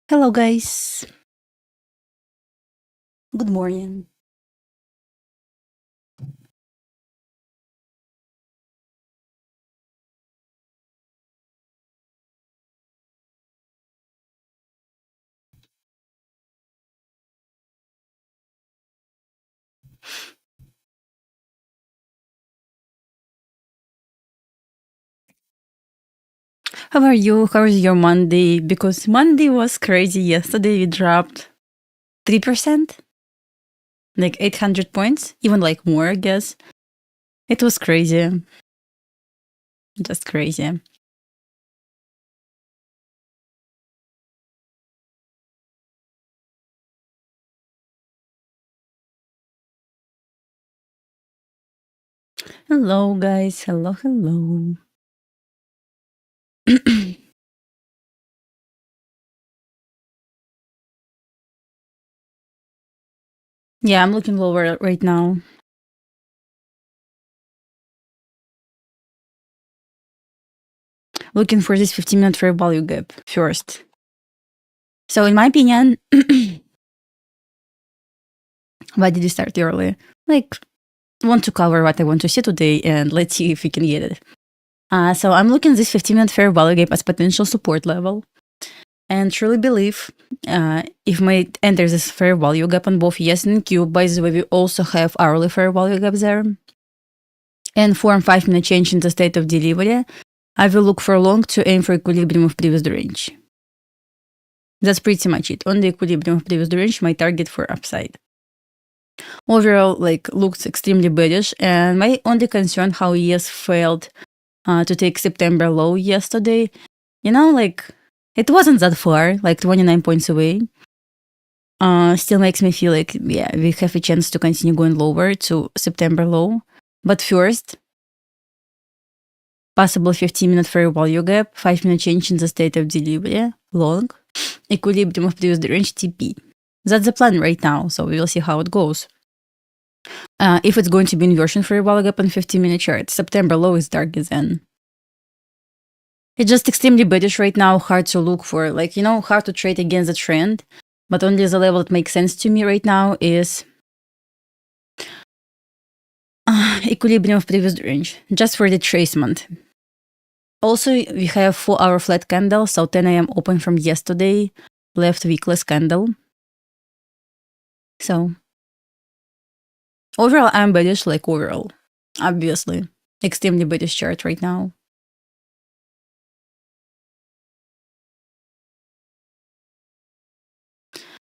Hello, guys. Good morning. How are you? How is your Monday? Because Monday was crazy. Yesterday we dropped 3%, like 800 points, even like more, I guess. It was crazy. Just crazy. Hello, guys. Hello, hello. Yeah, I'm looking lower right now. Looking for this 15-minute fair value gap first. So, in my opinion, why did you start early? Like, want to cover what I want to see today, and let's see if we can get it. So I'm looking at this 15-minute fair value gap as potential support level, and truly believe if we enter this fair value gap on both yes and Q. By the way, we also have hourly fair value gap there, and form 5-minute change in the state of delivery. I will look for long to aim for equilibrium of previous range. That's pretty much it. On the equilibrium of previous range, my target for upside. Overall, looks extremely bearish, and my only concern how ES failed to take September low yesterday. It wasn't that far, like 29 points away. Still makes me feel like, yeah, we have a chance to continue going lower to September low. But first, possible 15-minute fair value gap, 5-minute change in the state of delivery, long, equilibrium of previous range TP. That's the plan right now, so we will see how it goes. If it's going to be inversion fair value gap on 15-minute chart, September low is darker then. It's just extremely bearish right now, hard to look for, hard to trade against the trend. But only the level that makes sense to me right now is equilibrium of previous range, just for the retracement. Also, we have 4-hour flat candle, so 10 a.m. open from yesterday, left weekless candle. So, overall, I'm bearish, overall. Obviously, extremely bearish chart right now.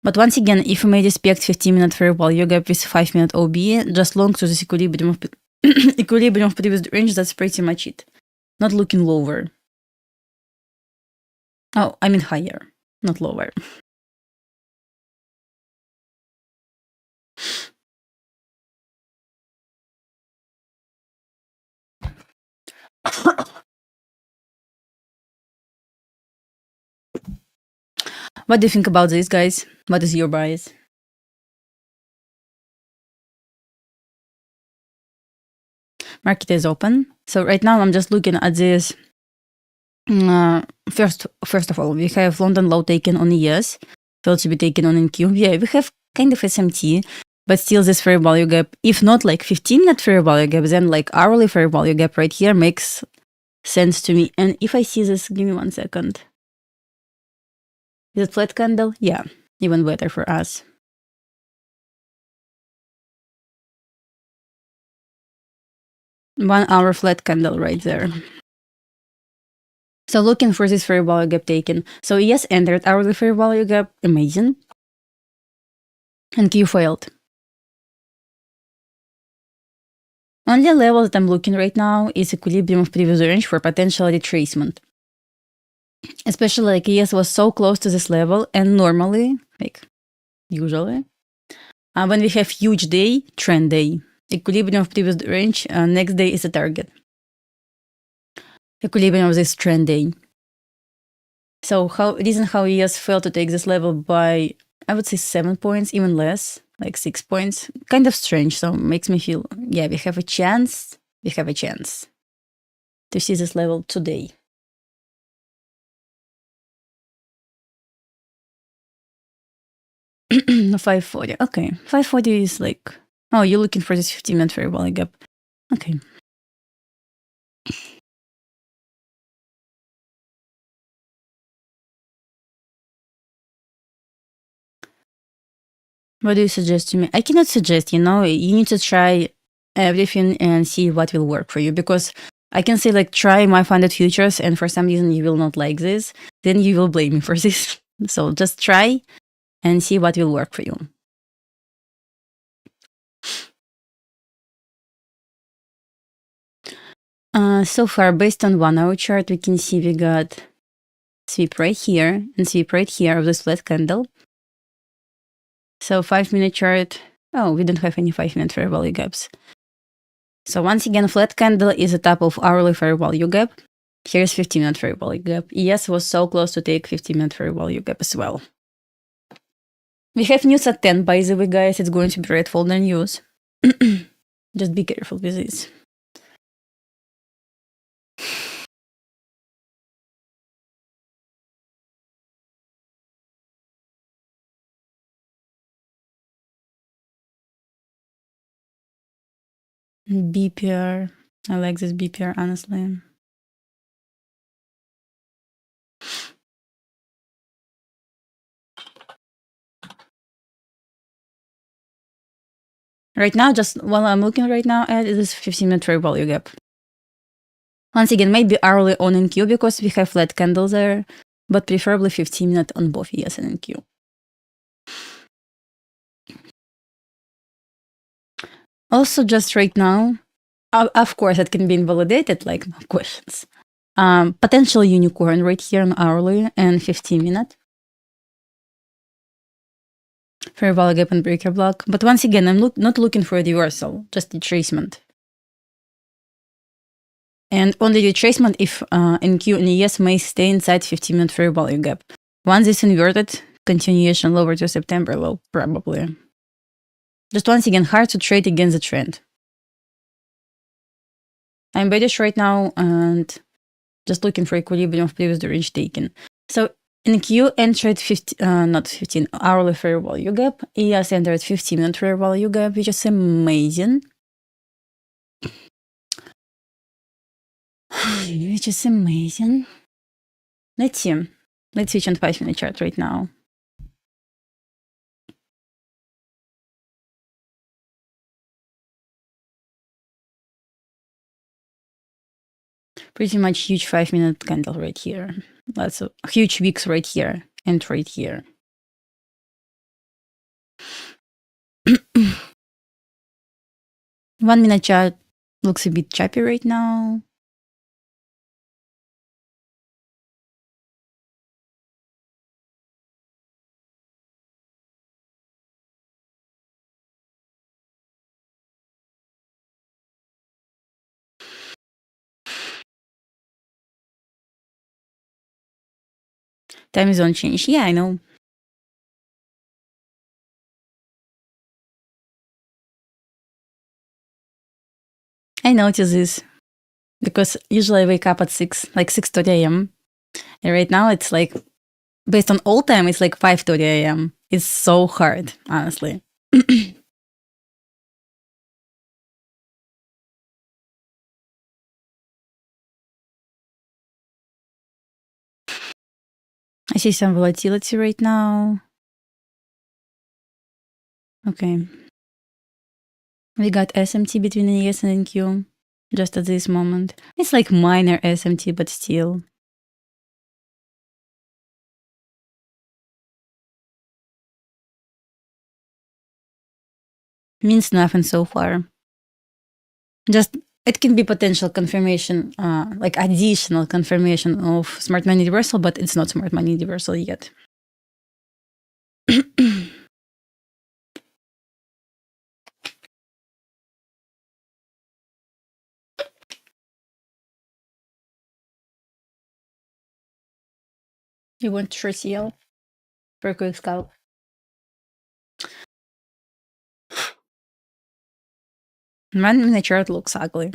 But once again, if you may respect 15-minute fair value gap with 5-minute OB, just long to this equilibrium of equilibrium of previous range, that's pretty much it. Not looking lower. Oh, I mean higher, not lower. What do you think about this, guys? What is your bias? Market is open. So right now I'm just looking at this. First of all, we have London low taken on ES, failed to be taken on NQ. Yeah, we have kind of SMT, but still this fair value gap. If not 15-minute fair value gap, then hourly fair value gap right here makes sense to me. And if I see this, give me 1 second. Is it flat candle? Yeah, even better for us. 1 hour flat candle right there. So looking for this fair value gap taken. So yes, entered hourly fair value gap, amazing. And Q failed. Only level that I'm looking right now is equilibrium of previous range for potential retracement. Especially ES was so close to this level, and normally, usually, when we have huge day, trend day, equilibrium of previous range, next day is a target. Equilibrium of this trend day. So reason how ES failed to take this level by, I would say 7 points, even less, 6 points, kind of strange. So makes me feel, yeah, we have a chance to see this level today. 540. Okay. 540 is like, oh, you're looking for this 15-minute fair value gap. Okay. What do you suggest to me? I cannot suggest, you need to try everything and see what will work for you, because I can say like try my funded futures and for some reason you will not like this, then you will blame me for this. So just try and see what will work for you. So far, based on 1 hour chart, we can see we got sweep right here and sweep right here of this flat candle. So 5-minute chart, oh, we don't have any 5-minute fair value gaps. So once again, flat candle is the top of hourly fair value gap. Here's 15-minute fair value gap. ES was so close to take 15-minute fair value gap as well. We have news at 10, by the way, guys. It's going to be red folder news. Just be careful with this. BPR. I like this BPR, honestly. Right now, just while I'm looking right now at this 15-minute fair value gap. Once again, maybe hourly on NQ because we have flat candle there, but preferably 15-minute on both ES and NQ. Also, just right now, of course, it can be invalidated, like no questions. Potential unicorn right here on hourly and 15-minute. Fair value gap and breaker block. But once again, I'm not looking for a reversal, just retracement. And only retracement if NQ and ES may stay inside 15-minute fair value gap. Once it's inverted, continuation lower to September low, probably. Just once again, hard to trade against the trend. I'm bearish right now and just looking for equilibrium of previous range taken. So NQ entered 15 hourly fair value gap. ES entered 15-minute fair value gap, which is amazing. Which is amazing. Let's see. Let's switch on 5-minute chart right now. Pretty much huge 5-minute candle right here. Lots of huge wicks right here and right here. One-minute chart looks a bit choppy right now. Time zone change. Yeah, I know. I notice this because usually I wake up at 6:30 a.m. And right now it's like, based on all time, it's like 5:30 a.m. It's so hard, honestly. I see some volatility right now. Okay. We got SMT between ES and NQ just at this moment. It's like minor SMT, but still. Means nothing so far. Just it can be potential confirmation, like additional confirmation of smart money reversal, but it's not smart money reversal yet. You want TradeZella for a quick scalp? Man, the chart looks ugly.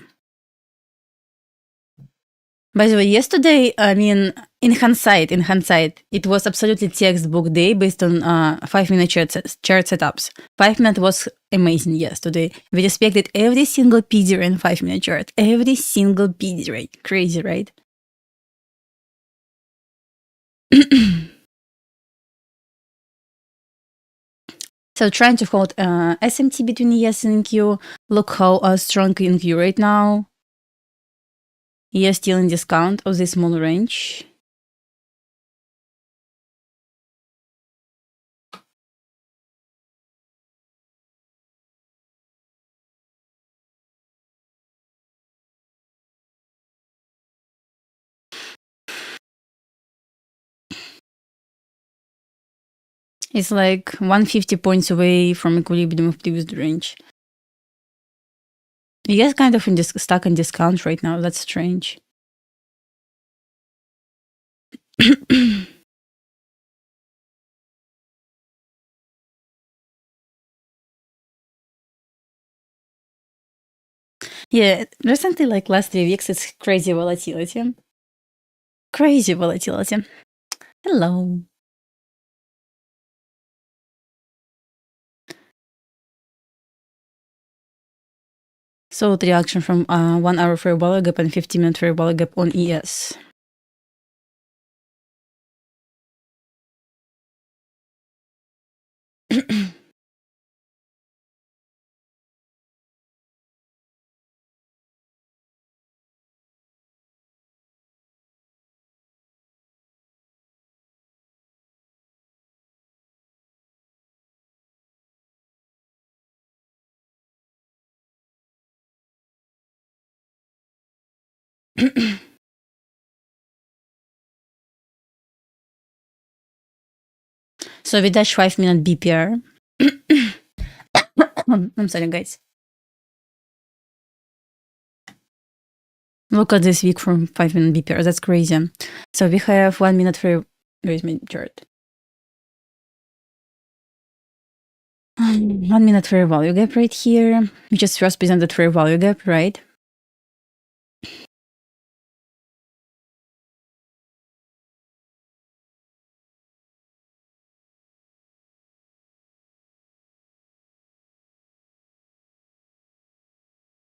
By the way, yesterday, I mean, in hindsight, it was absolutely textbook day based on 5-minute chart setups. 5 minute was amazing yesterday. We respected every single PD in 5-minute chart. Every single PD rate. Crazy, right? So trying to hold SMT between ES and NQ. Look how strong NQ right now. ES still in discount of this small range. It's like 150 points away from equilibrium of previous range. ES kind of stuck in discount right now. That's strange. Yeah, recently, like last 3 weeks, it's crazy volatility. Crazy volatility. Hello. So the reaction from 1 hour fair value gap and 15-minute fair value gap on ES. So we dash 5-minute BPR. I'm sorry, guys. Look at this week from 5-minute BPR. That's crazy. So we have 1 minute fair. Where's my chart? 1 minute fair value gap right here. We just first presented fair value gap, right?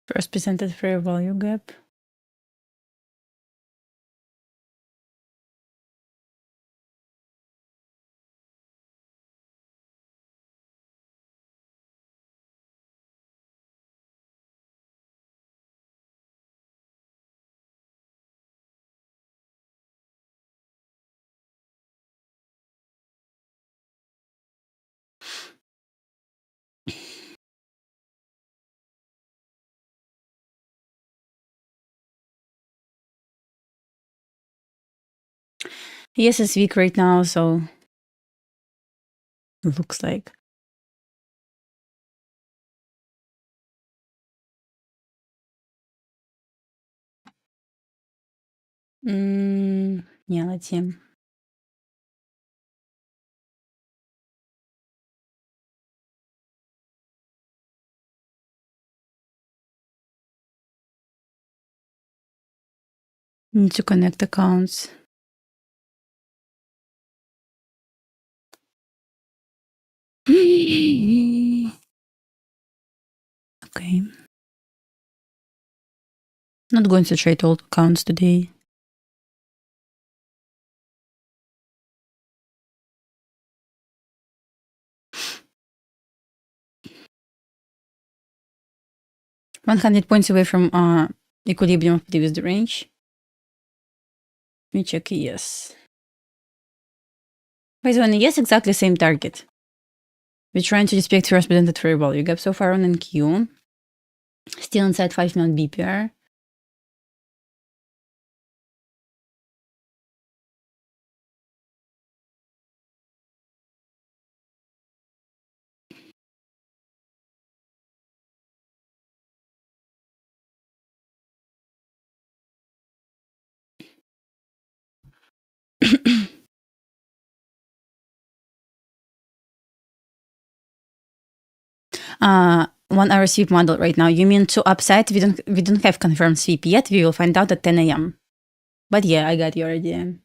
First presented fair value gap. Yes, it's weak right now, so it looks like. Yeah, let's see. Need to connect accounts. Okay. Not going to trade all accounts today. $100 points away from equilibrium of previous range. Let me check ES. By the way, yes, exactly same target. We're trying to respect first presented fair value gap so far on NQ. Still inside 5-minute BPR. uh, 1 hour sweep model right now. You mean to upside? We don't have confirmed sweep yet. We will find out at 10 a.m. But yeah, I got your idea.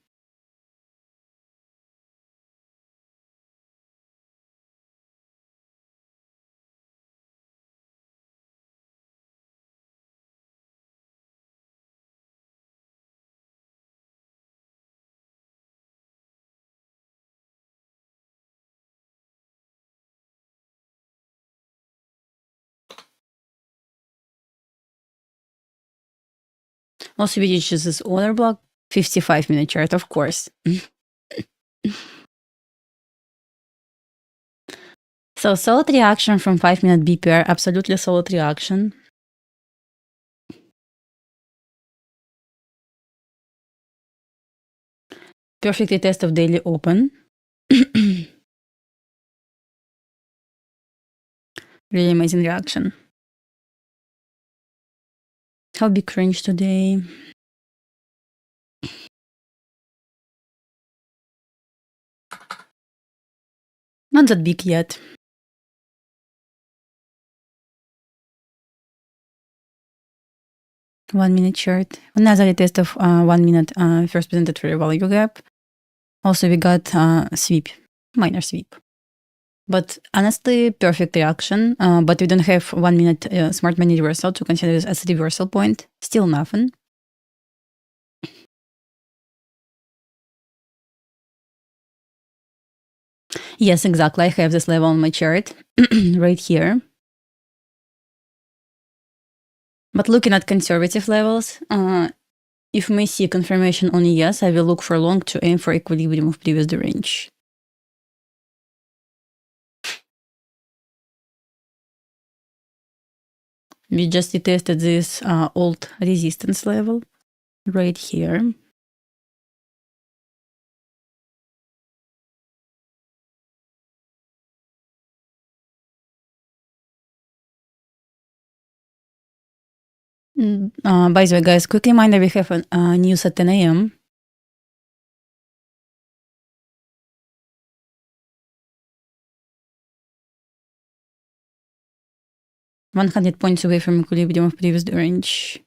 Also, we choose this order block, 55-minute chart, of course. So solid reaction from 5-minute BPR, absolutely solid reaction. Perfectly test of daily open. Really amazing reaction. How big range today? Not that big yet. 1-minute chart. Another test of 1-minute first presented fair value gap. Also, we got sweep, minor sweep. But honestly, perfect reaction. But we don't have 1-minute smart money reversal to consider this as a reversal point. Still nothing. Yes, exactly. I have this level on my chart right here. But looking at conservative levels, if we see confirmation on yes, I will look for long to aim for equilibrium of previous range. We just retested this old resistance level right here. By the way, guys, quick reminder, we have a news at 10 a.m. $100 points away from equilibrium of previous range.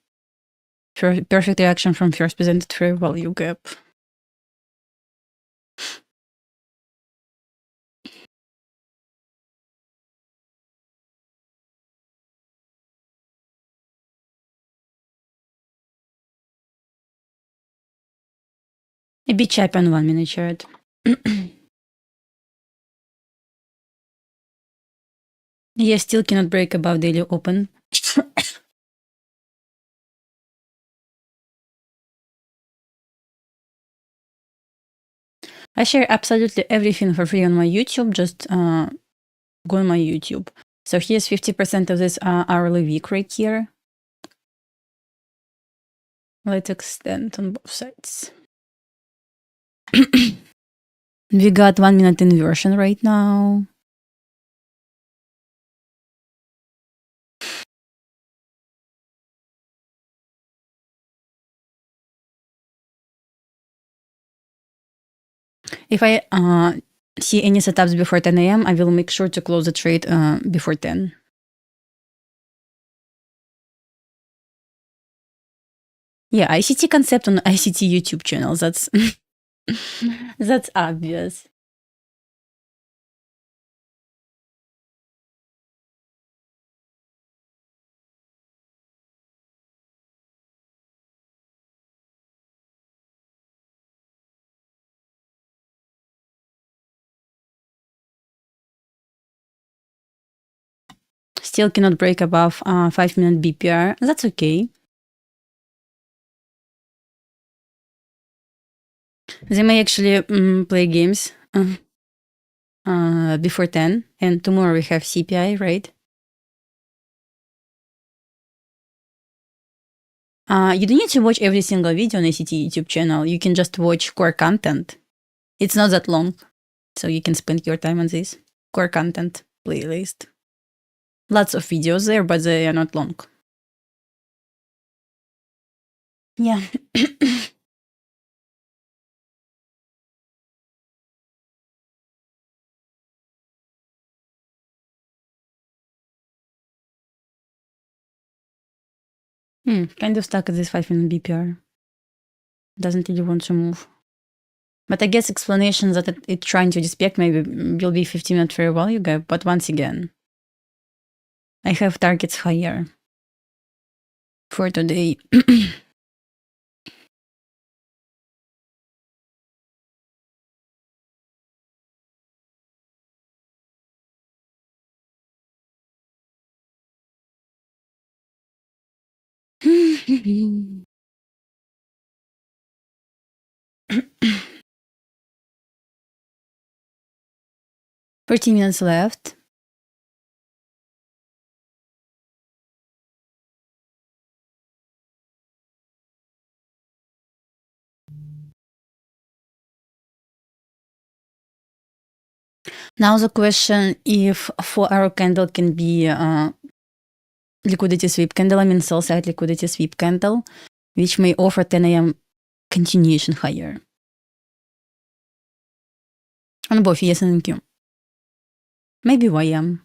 Perfect reaction from first presented fair value gap. A bit choppy on 1-minute chart. Yeah, still cannot break above daily open. I share absolutely everything for free on my YouTube. Just go on my YouTube. So here's 50% of this hourly week right here. Let's extend on both sides. We got 1-minute inversion right now. If I see any setups before 10 a.m., I will make sure to close the trade before 10. Yeah, ICT Concept on ICT YouTube channel. That's that's obvious. Still cannot break above 5-minute BPR. That's okay. They may actually play games before 10. And tomorrow we have CPI, right? You don't need to watch every single video on ACT YouTube channel. You can just watch core content. It's not that long, so you can spend your time on this core content playlist. Lots of videos there, but they are not long. Yeah. Kind of stuck at this 5-minute BPR. Doesn't really want to move. But I guess explanations that it's trying to dispect maybe will be 15-minute fair value gap. But once again, I have targets higher for today. 14 minutes left. Now the question if 4-hour candle can be liquidity sweep candle, I mean sell side liquidity sweep candle, which may offer 10 a.m. continuation higher. On both ES and NQ. Maybe YM.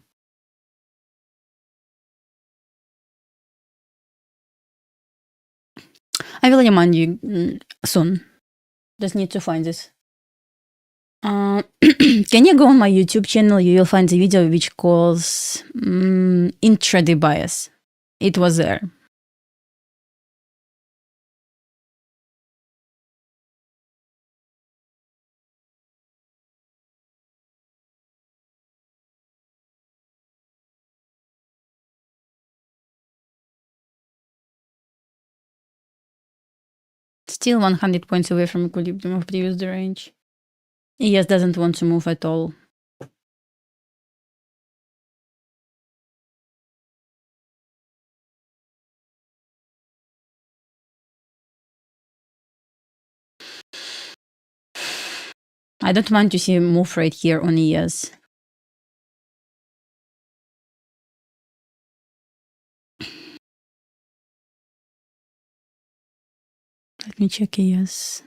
I will remind you soon. Just need to find this. Can you go on my YouTube channel? You will find the video which calls intraday bias. It was there. Still 100 points away from equilibrium of previous range. ES doesn't want to move at all. I don't want to see a move right here on ES. Let me check ES.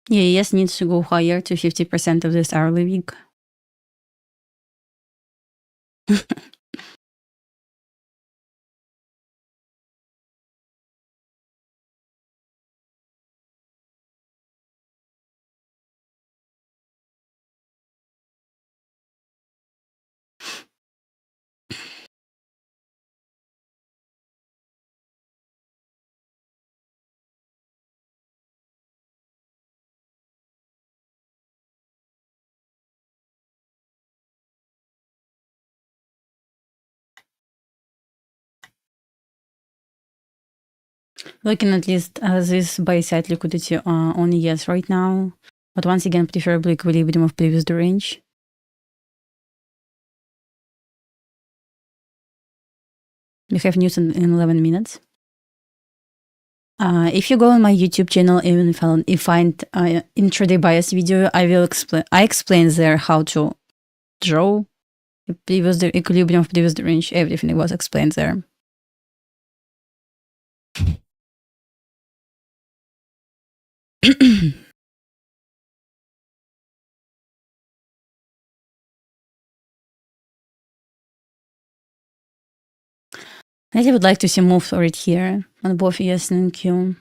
Yeah, ES needs to go higher to 50% of this hourly week. Looking at least this buy side liquidity on ES right now. But once again, preferably equilibrium of previous range. We have news in 11 minutes. If you go on my YouTube channel, even if you find intraday bias video, I explain there how to draw the equilibrium of previous range. Everything was explained there. I would like to see moves right here on both ES and NQ.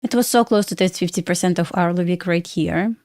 It was so close to test 50% of hourly week right here.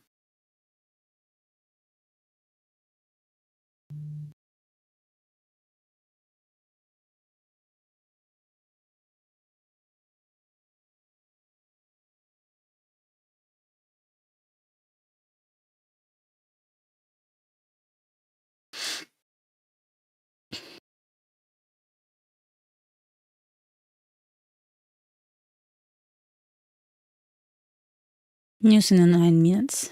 News in 9 minutes.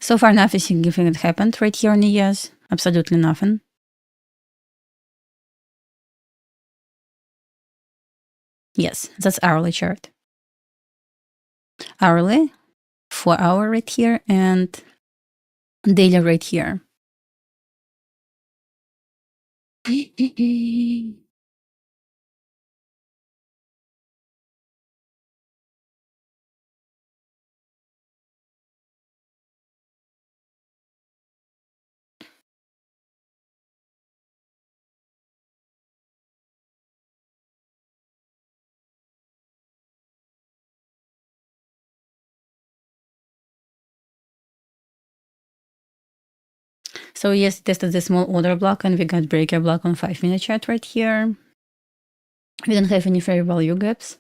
So far, nothing significant happened right here on ES. Absolutely nothing. Yes, that's hourly chart. Hourly, 4 hour right here, and daily right here. So yes, tested the small order block and we got breaker block on 5-minute chart right here. We don't have any fair value gaps.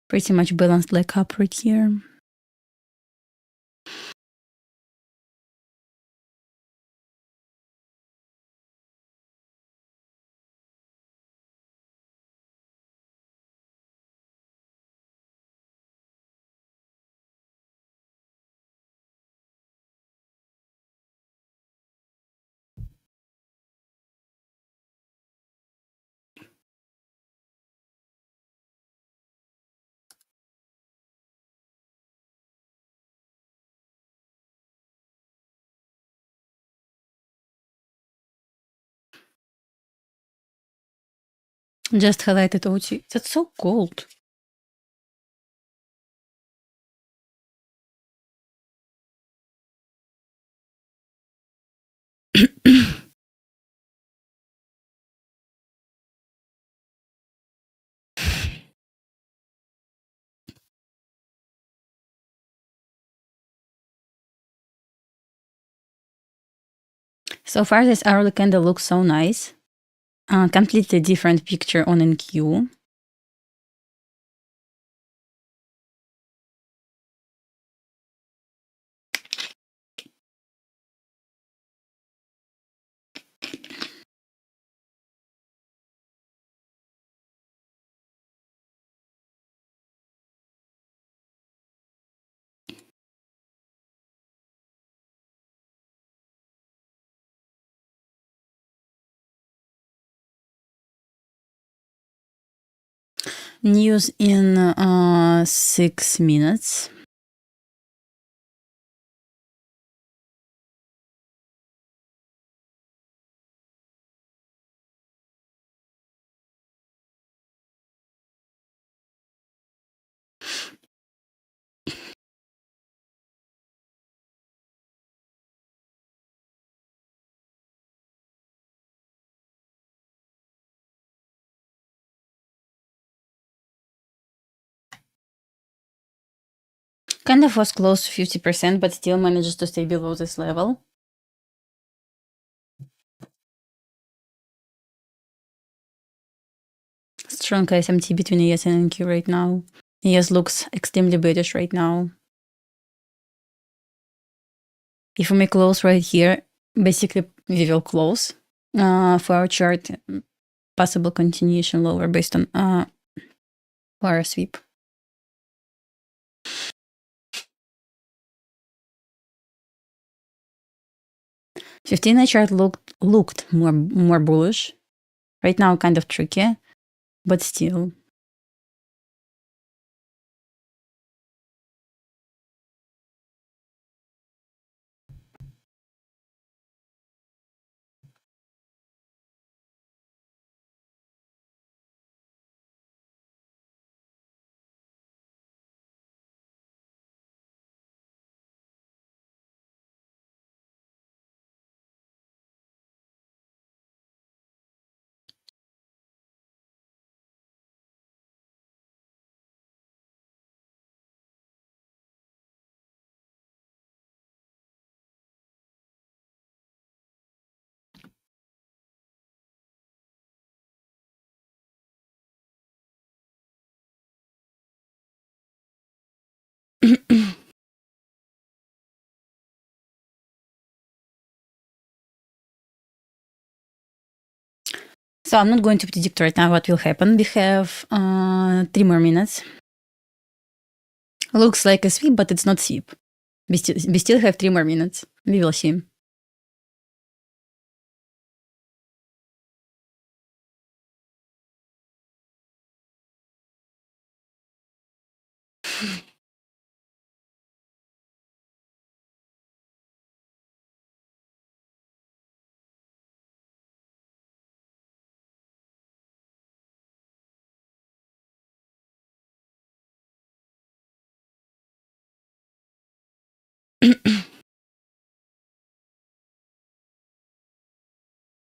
Pretty much balanced like up right here. Just highlighted OT. That's so cold. So far, this hourly candle looks so nice. Completely different picture on NQ. News in 6 minutes. Kind of was close to 50%, but still manages to stay below this level. Strong SMT between ES and NQ right now. ES looks extremely bearish right now. If we may close right here, basically we will close for our chart. Possible continuation lower based on wire sweep. 15-minute chart looked more bullish. Right now, kind of tricky, but still. So I'm not going to predict right now what will happen. We have 3 more minutes. Looks like a sweep, but it's not sweep. We still have 3 more minutes. We will see.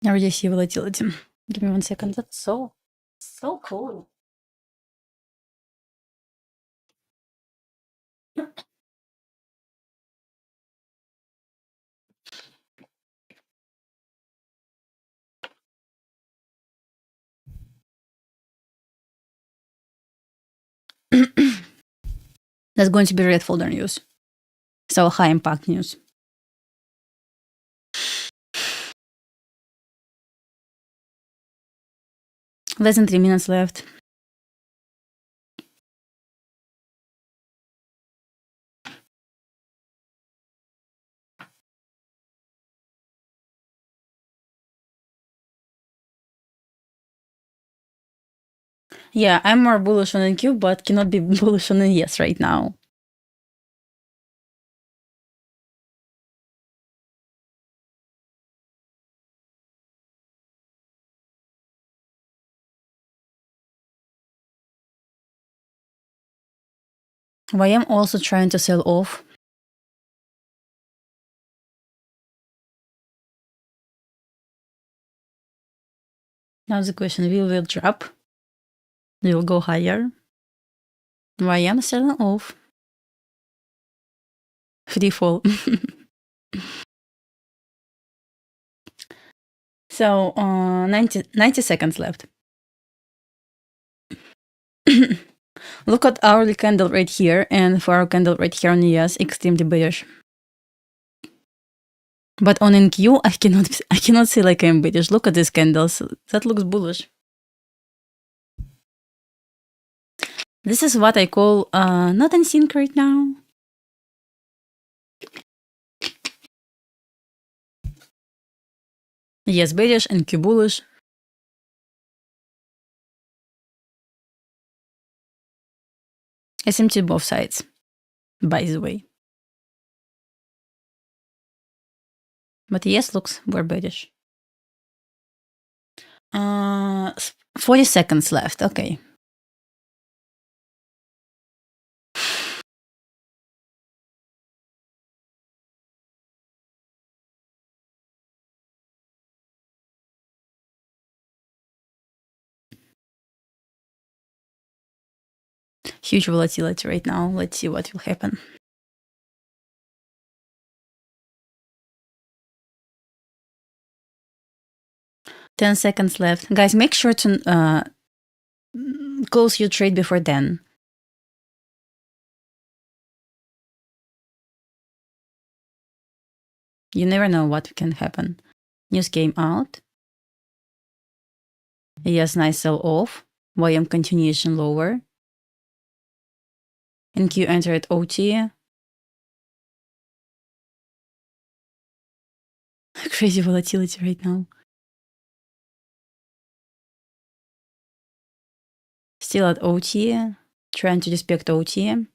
I already see volatility. Give me 1 second. That's so cool. That's going to be red folder news. So high impact news. Less than 3 minutes left. Yeah, I'm more bullish on NQ, but cannot be bullish on NES right now. YM also trying to sell off. Now the question, will it drop? Will it go higher? YM selling off. Free fall. So 90 seconds left. Look at hourly candle right here, and for our candle right here on ES, extremely bearish. But on NQ, I cannot see like I'm bearish. Look at these candles. That looks bullish. This is what I call not in sync right now. Yes, bearish, NQ bullish. SMT both sides, by the way. But yes, looks we're bearish. 40 seconds left. Okay. Huge volatility right now. Let's see what will happen. Ten seconds left. Guys, make sure to close your trade before then. You never know what can happen. News came out. Yes, nice sell off. YM continuation lower. NQ entered OT. Crazy volatility right now. Still at OT. Trying to respect OT.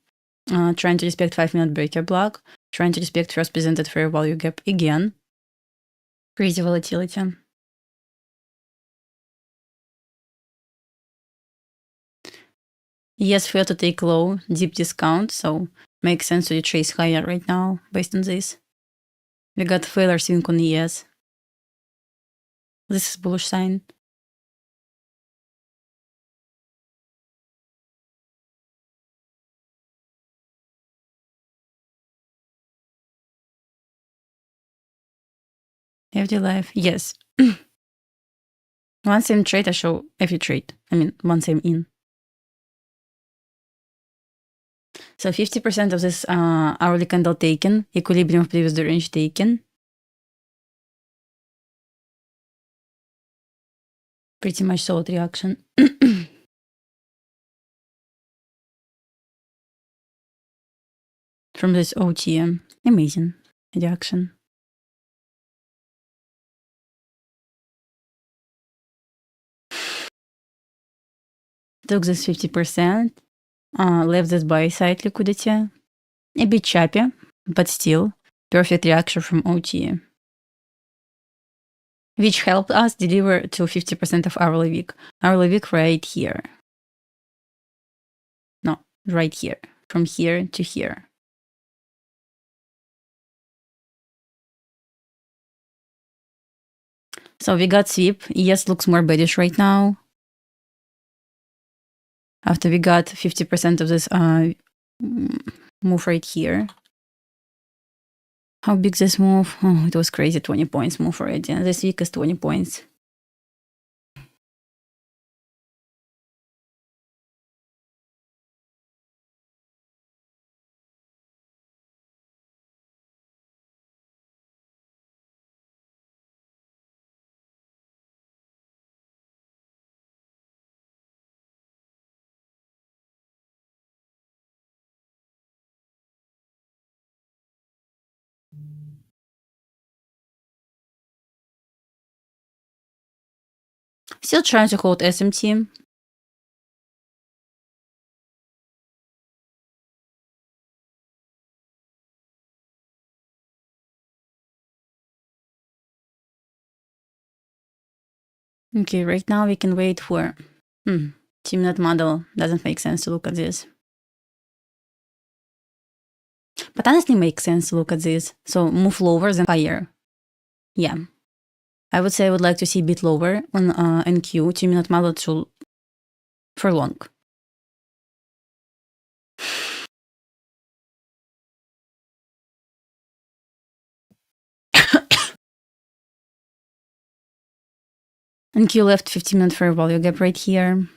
Trying to respect 5-minute breaker block. Trying to respect first presented fair value gap again. Crazy volatility. Yes, fair to take low, deep discount, so makes sense to retrace higher right now based on this. We got failure swing on ES. This is bullish sign. FD live, yes. Once I'm trade, I show every trade. I mean, once I'm in. So 50% of this hourly candle taken, equilibrium of previous range taken. Pretty much solid reaction. And from this OT. Amazing reaction. Took this 50%, left this buy side liquidity. A bit choppy, but still perfect reaction from OT, which helped us deliver to 50% of hourly wick. Hourly wick right here. No, right here. From here to here. So we got sweep. Yes, looks more bearish right now. After we got 50% of this move right here. How big this move? Oh, it was crazy. 20 points move already. This week is 20 points. Still trying to hold SMT. Okay, right now we can wait for 2-minute model. Doesn't make sense to look at this. But honestly, makes sense to look at this. So move lower than higher. Yeah. I would say I would like to see a bit lower on NQ, 2-minute model for long. NQ left 15-minute fair value gap right here.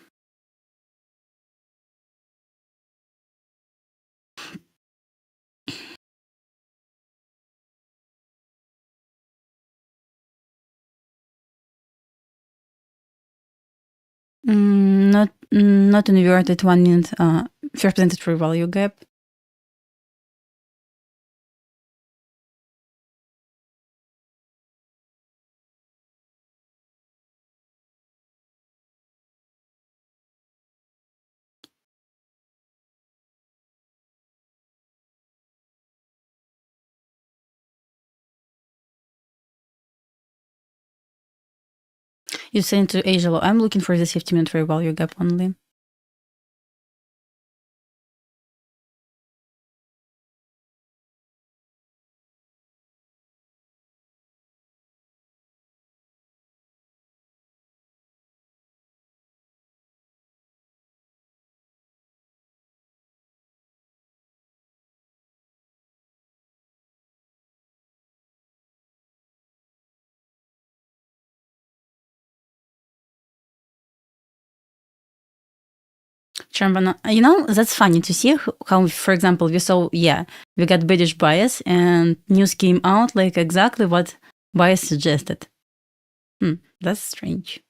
Not inverted 1-minute fair presented fair value gap. You send to Asia low. I'm looking for this 50-minute fair value gap only. You know, that's funny to see how, for example, we saw, we got bearish bias and news came out like exactly what bias suggested. That's strange.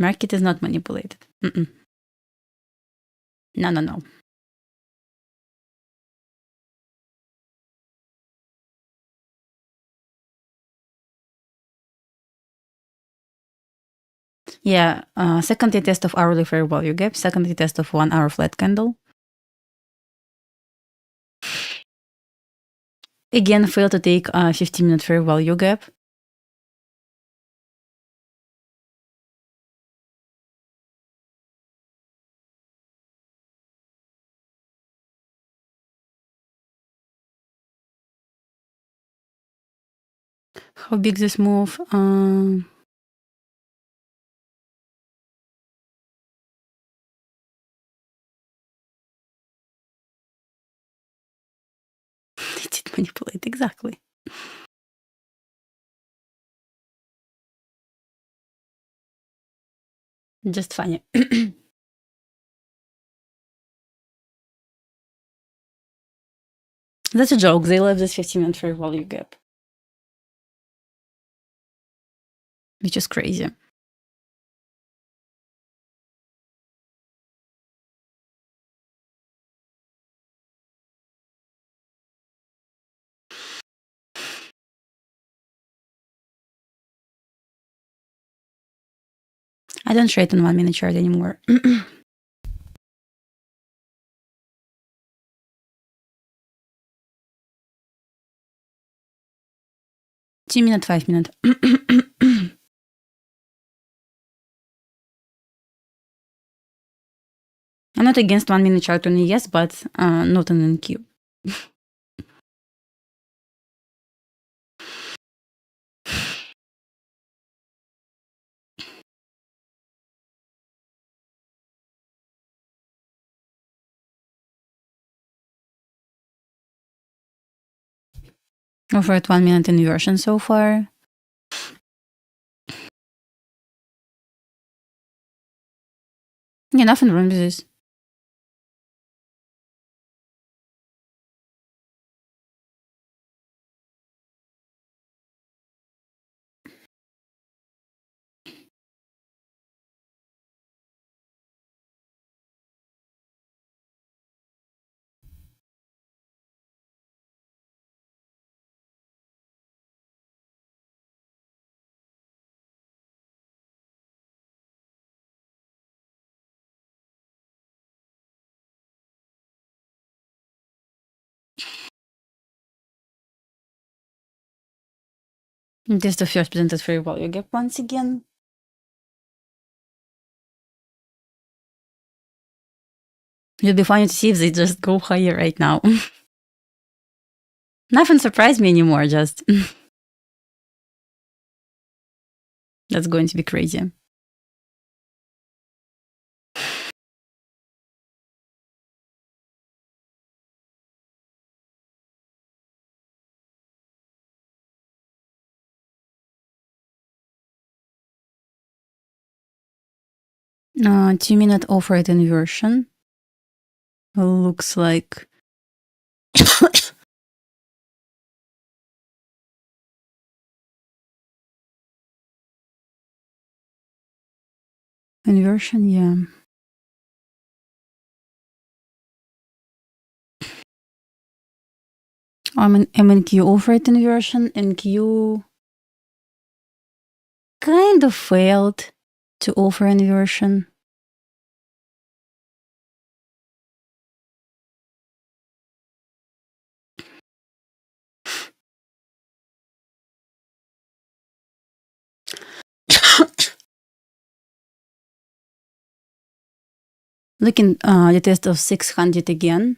Market is not manipulated. No. Yeah, second test of hourly fair value gap, second test of 1 hour flat candle. Again, failed to take a 15-minute fair value gap. How big this move? It did manipulate, exactly. Just funny. That's a joke. They left this 15-minute fair value gap, which is crazy. I don't trade on 1 minute chart anymore. 2 minute, 5 minute. I'm not against 1 minute chart only, yes, but not an NQ. Over at 1 minute inversion so far. Yeah, nothing wrong with this. This is the first presented fair value gap once again. It'll be funny to see if they just go higher right now. Nothing surprised me anymore, just. That's going to be crazy. No, 2 minute overhead inversion. Looks like inversion, yeah. I'm an MNQ overhead inversion. NQ kind of failed to offer inversion. Looking the test of 600 again.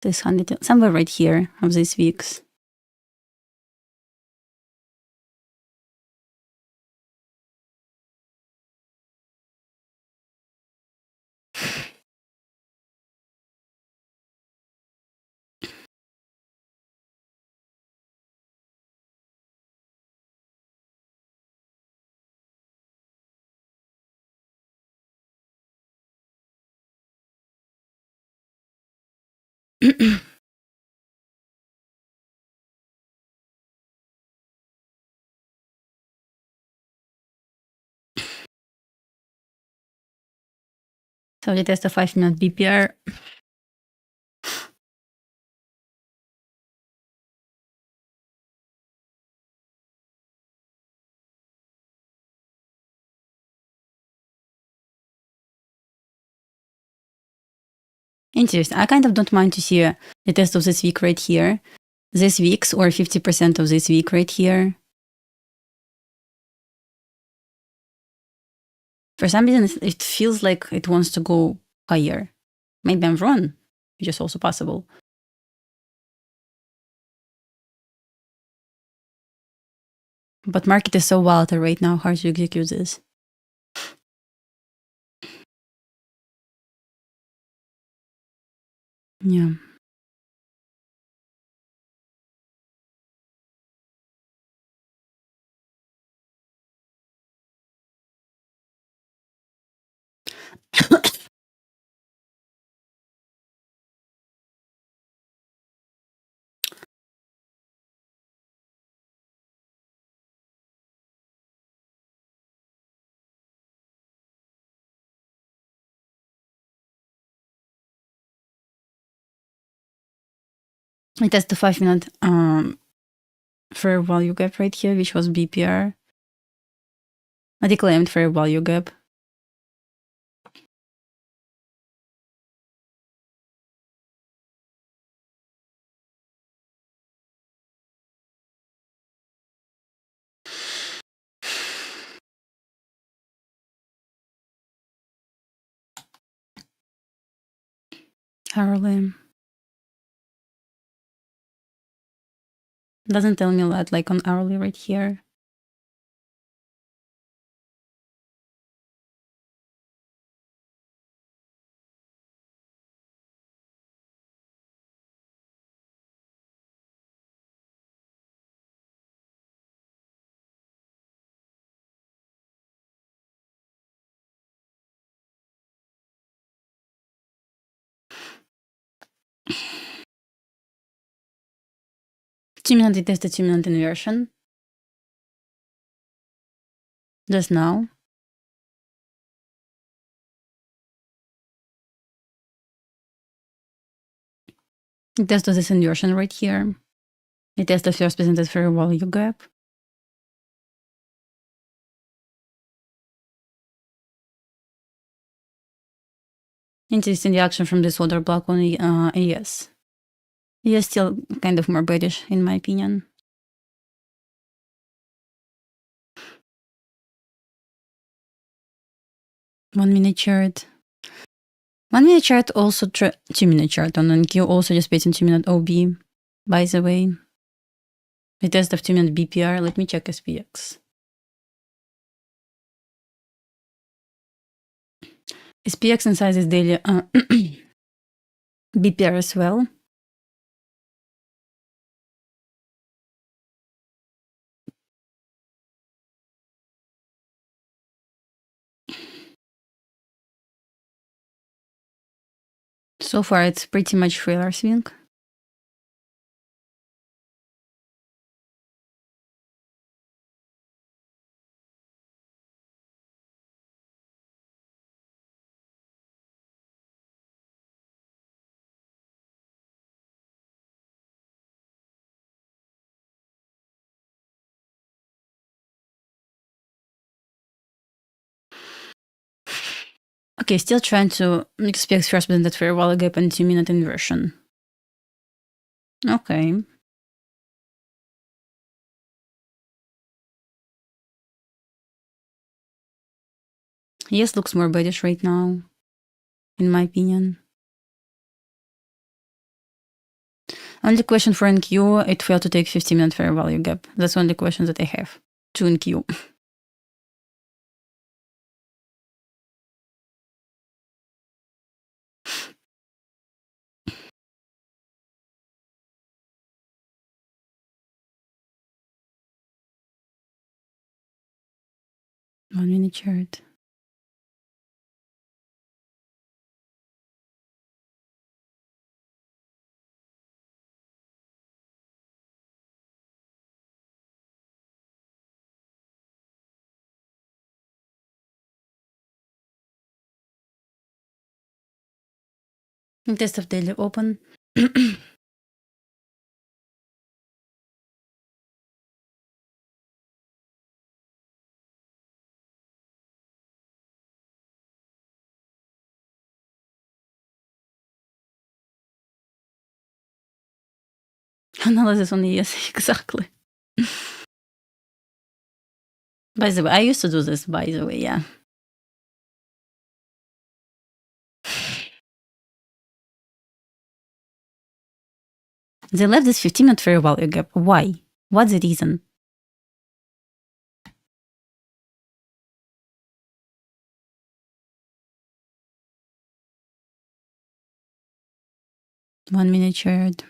600, somewhere right here of these weeks. So the test of 5 minute BPR. Interesting. I kind of don't mind to see the test of this week right here. This week's or 50% of this week right here. For some reason, it feels like it wants to go higher. Maybe I'm wrong, which is also possible. But market is so volatile right now, hard to execute this. Yeah. I test the 5 minute fair value gap right here, which was BPR. I declaimed fair value gap. hourly. Doesn't tell me a lot, like on hourly right here. Two-minute tested 2-minute inversion. Just now. It tested this inversion right here. It tested the first presented fair value gap. Interesting reaction from this order block on AS. Yeah, still kind of more bearish in my opinion. One-minute chart. 1-minute chart also 2-minute chart on NQ also just based on 2-minute OB. By the way, the test of 2-minute BPR. Let me check SPX. SPX inside this daily BPR as well. So far, it's pretty much thriller swing. Okay, still trying to expect first presented fair value gap and 2-minute inversion. Okay. Yes, looks more bearish right now, in my opinion. Only question for NQ, it failed to take 15-minute fair value gap. That's the only question that I have to NQ. One-minute chart. Test of daily open. Analysis on the yes, exactly. By the way, I used to do this, by the way, yeah. They left this 15-minute fair value gap. Why? What's the reason? One-minute chart.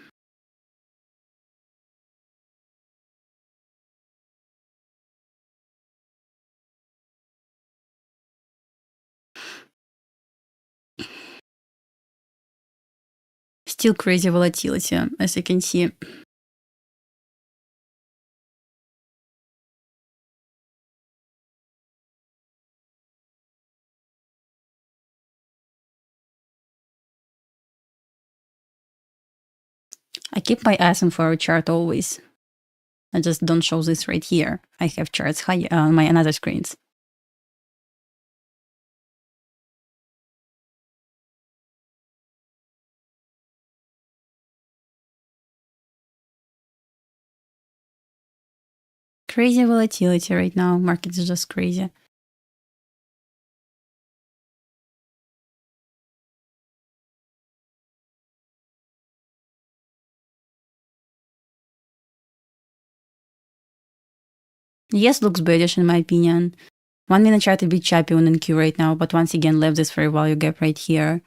Still crazy volatility, as you can see. I keep my eyes on for a chart always. I just don't show this right here. I have charts high on my another screens. Crazy volatility right now. Market is just crazy. Yes, looks bearish in my opinion. 1 minute chart a bit choppy on NQ right now, but once again left this fair value gap right here.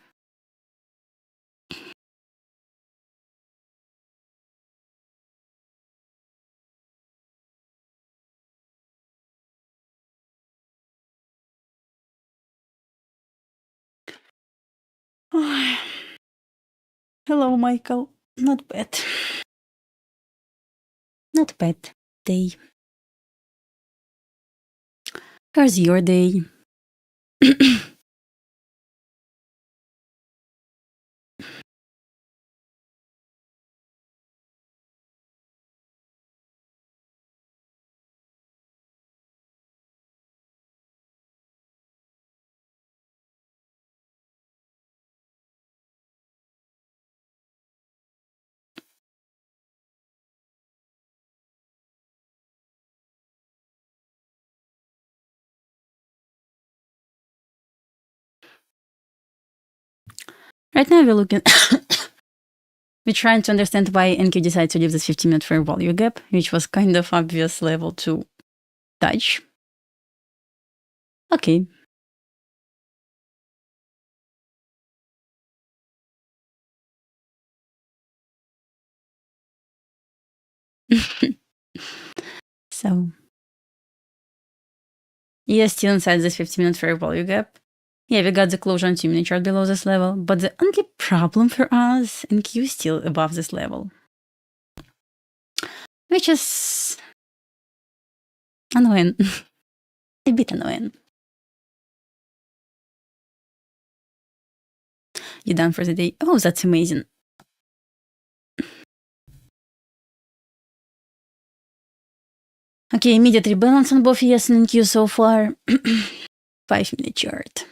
Hello, Michael. Not bad. Not bad day. How's your day? Right now we're looking we're trying to understand why NQ decided to leave this 15-minute fair value gap, which was kind of obvious level to touch. Okay. So yes, still inside this 15-minute fair value gap. Yeah, we got the closure on 2-minute chart below this level, but the only problem for us, NQ is still above this level, which is annoying. A bit annoying. You done for the day? Oh, that's amazing. Okay, immediate rebalance on both ES and NQ so far. 5-minute chart.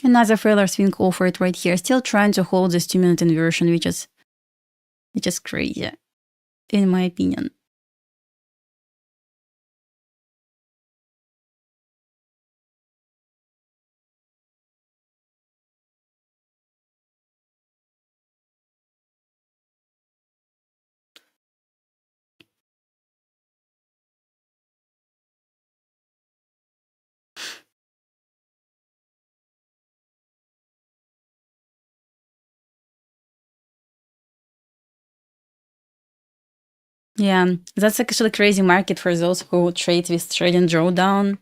Another failure swing offered right here. Still trying to hold this 2-minute inversion, which is crazy, in my opinion. Yeah, that's actually a crazy market for those who trade with trade and drawdown.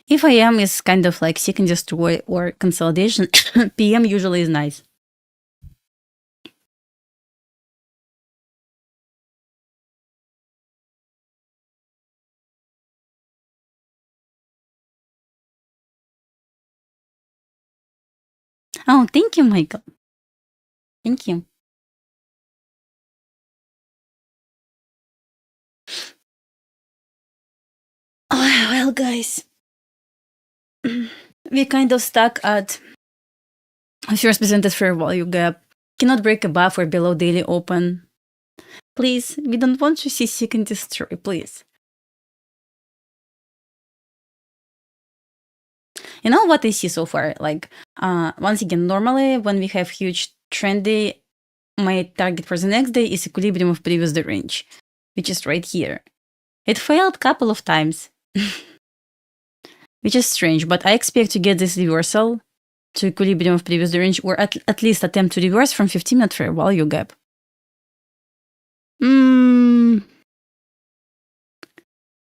If IM is kind of like seek and destroy or consolidation, PM usually is nice. Oh, thank you, Michael. Thank you. Oh, well, guys, we kind of stuck at a first presented fair value gap. Cannot break above or below daily open. Please, we don't want to see seek and destroy, please. You know what I see so far? Like, once again, normally when we have huge trendy, my target for the next day is equilibrium of previous day range, which is right here. It failed a couple of times, which is strange, but I expect to get this reversal to equilibrium of previous day range, or at least attempt to reverse from 15-minute fair value gap.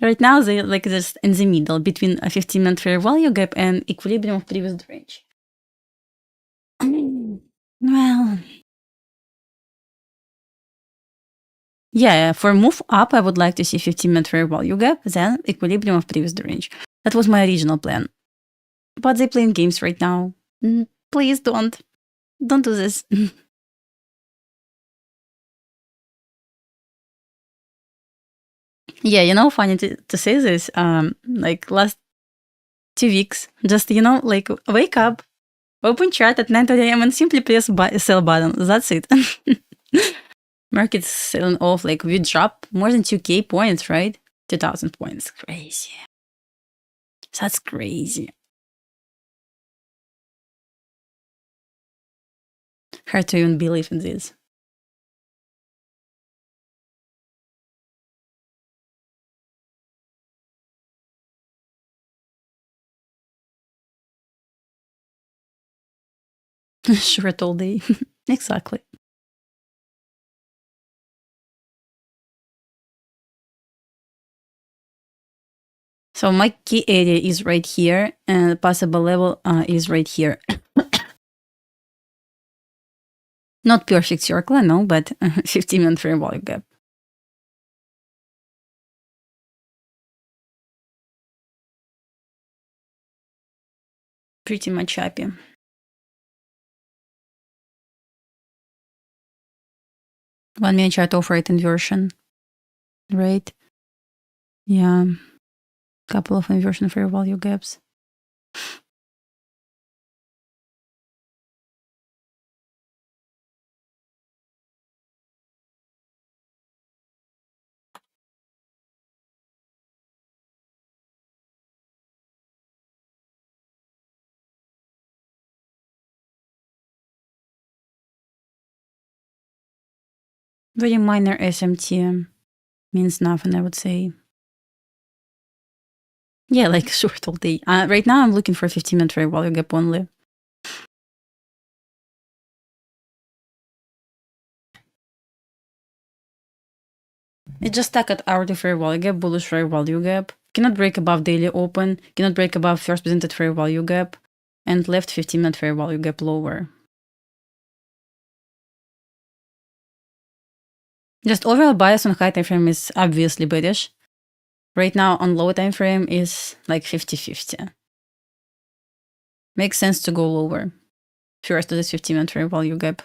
Right now, they like this in the middle between a 15-minute fair value gap and equilibrium of previous day range. Well, yeah, for move up, I would like to see 15-minute fair value gap, then equilibrium of previous day range. That was my original plan. But they're playing games right now. Please don't do this. Yeah, you know, funny to say this. Like 2 weeks. Just, like wake up, open chart at 9 a.m. and simply press sell button. That's it. Market's selling off. Like we drop more than 2K points, right? 2,000 points. Crazy. That's crazy. Hard to even believe in this. Short all day. Exactly. So my key area is right here, and the possible level is right here. Not perfect circle, no, but 15-minute fair value gap. Pretty much happy. 1 minute chart overrate inversion, right? Yeah, couple of inversion fair value gaps. Very minor SMT means nothing, I would say. Yeah, like short all day. Right now, I'm looking for 15-minute fair value gap only. It just stuck at hourly fair value gap, bullish fair value gap. Cannot break above daily open, cannot break above first presented fair value gap, and left 15-minute fair value gap lower. Just overall bias on high time frame is obviously bearish. Right now on low time frame is like 50-50. Makes sense to go lower. First to this 15-minute fair value gap.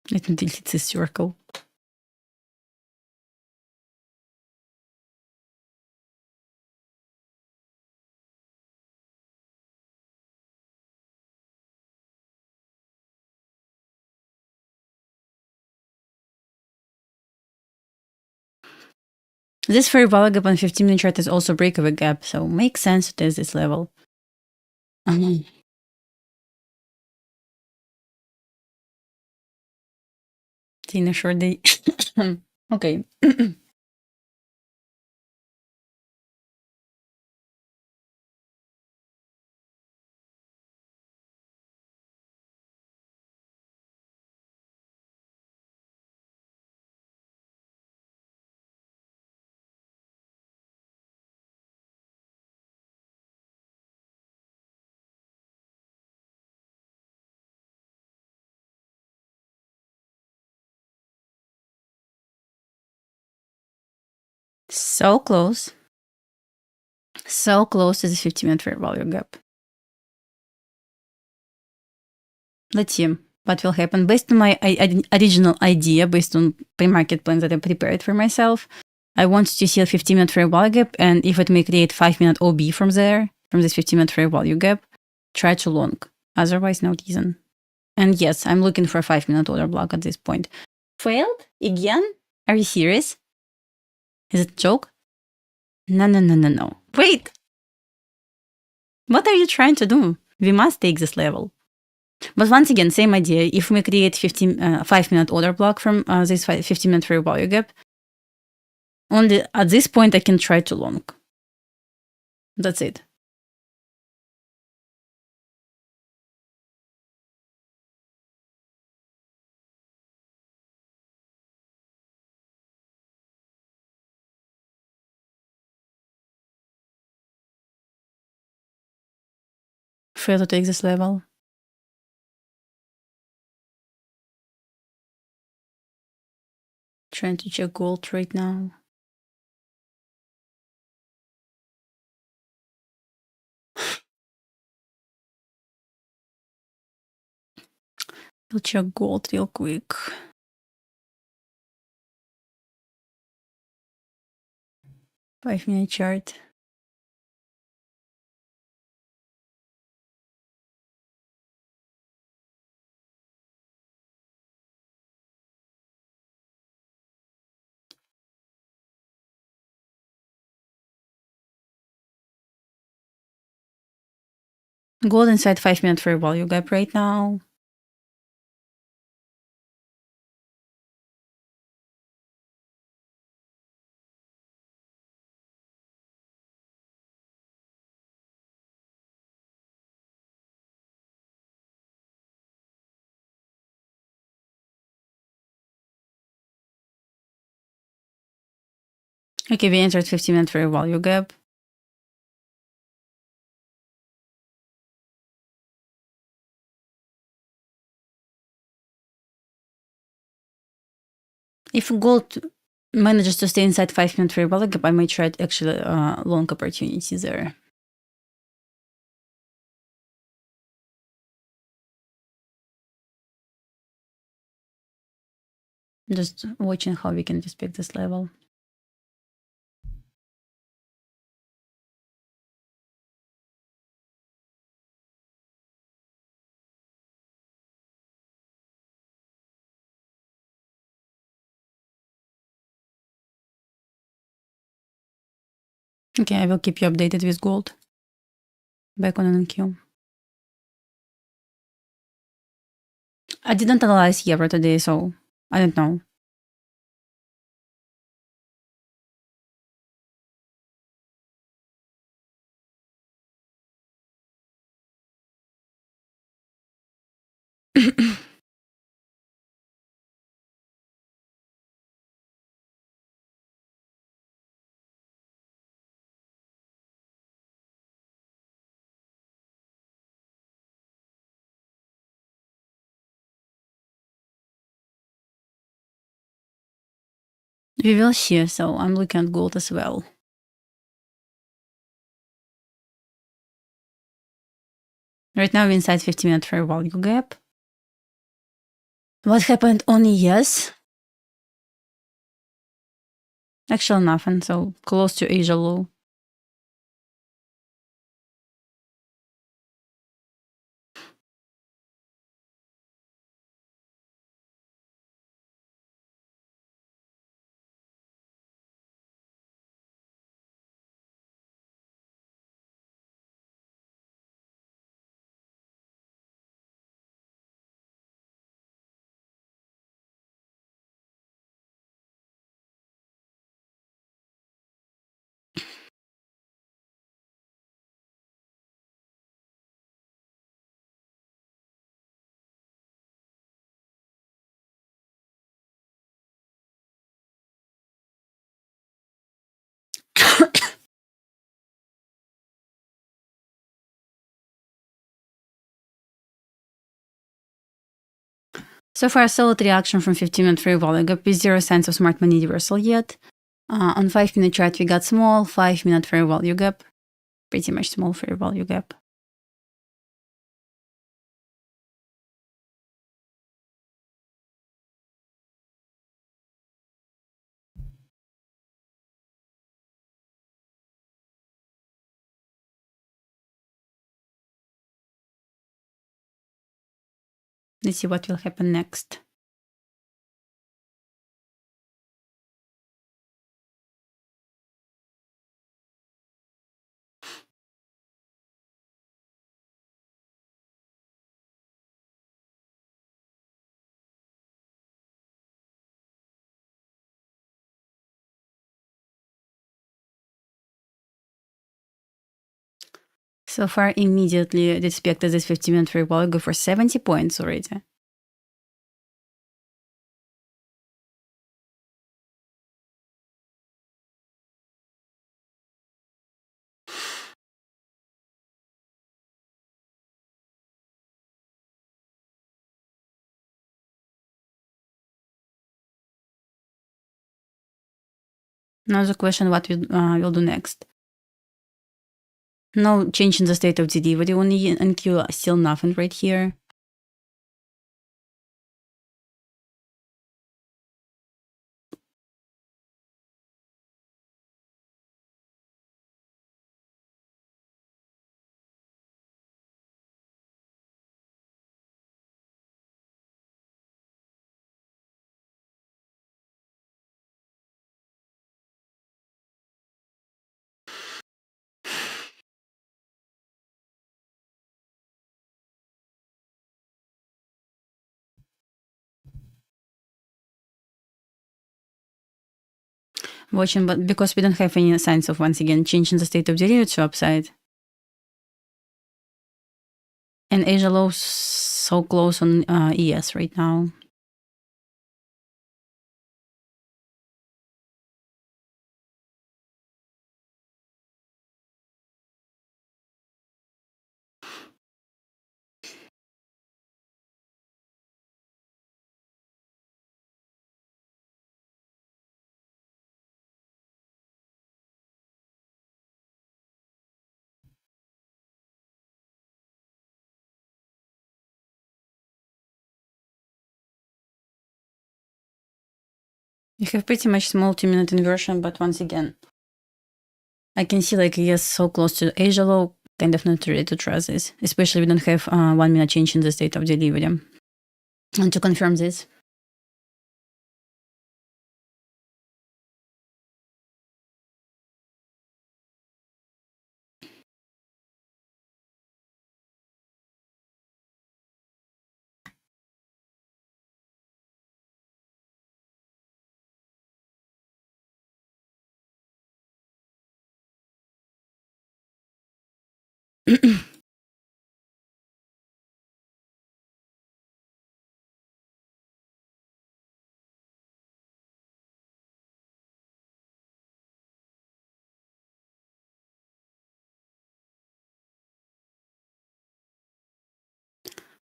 Let me delete this circle. This fair value gap on 15-minute chart is also breakaway gap, so makes sense to test this level. In a short day. Okay. So close. So close to the 15-minute fair value gap. Let's see what will happen. Based on my original idea, based on pre-market plan that I prepared for myself, I want to see a 15-minute fair value gap, and if it may create 5-minute OB from there, from this 15-minute fair value gap, try to long. Otherwise, no reason. And yes, I'm looking for a 5-minute order block at this point. Failed? Again? Are you serious? Is it a joke? No. Wait! What are you trying to do? We must take this level. But once again, same idea. If we create 5-minute order block from this 15-minute fair value gap, only at this point I can try to long. That's it. Fair to take this level. Trying to check gold right now. We'll check gold real quick. Five-minute chart. Gold inside 5-minute fair value gap right now. Okay, we entered 15-minute fair value gap. If gold manages to stay inside 5-minute fair value gap, I might try actually long opportunity there. Just watching how we can respect this level. Okay, I will keep you updated with gold. Back on NQ. I didn't analyze euro today, so I don't know. We will see, so I'm looking at gold as well. Right now we're inside 15-minute fair value gap. What happened on ES? Actually nothing, so close to Asia low. So far, solid reaction from 15-minute fair value gap with zero signs of smart money reversal yet. On 5-minute chart, we got small 5-minute fair value gap. Pretty much small fair value gap. Let's see what will happen next. So far, immediately respected this 15-minute fair value gap for 70 points already. Now the question, what we'll do next. No change in the state of derivative on E and Q, still nothing right here. Watching, but because we don't have any signs of, once again, change in the state of derivative upside. And Asia low so close on ES right now. You have pretty much small 2-minute inversion, but once again, I can see like ES so close to Asia low, kind of not ready to trust this, especially we don't have 1-minute change in the state of derivative. And to confirm this,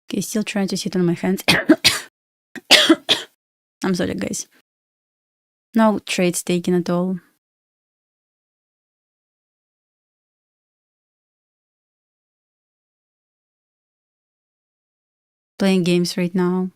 okay, still trying to sit on my hands. I'm sorry, guys. No trades taken at all. Playing games right now.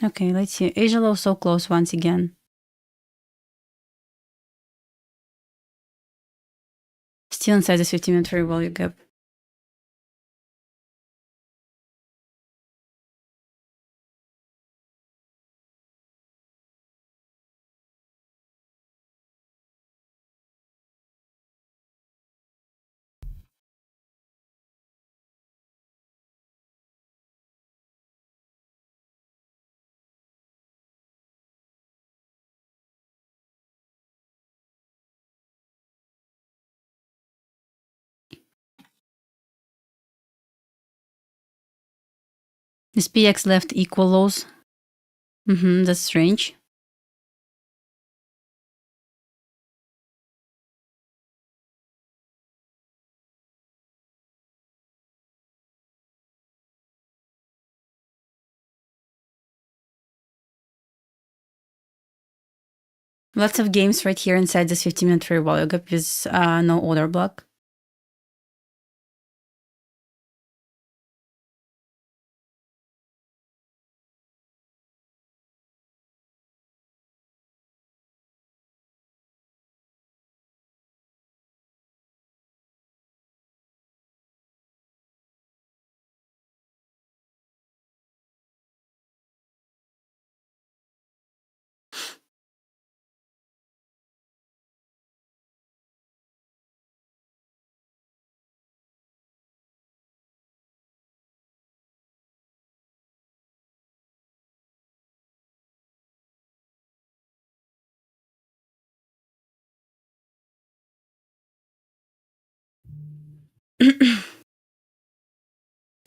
Okay, let's see. Asia low so close once again. Still inside this 15-minute fair value gap. SPX left equal lows. That's strange. Lots of games right here inside this 15-minute fair value gap with no order block.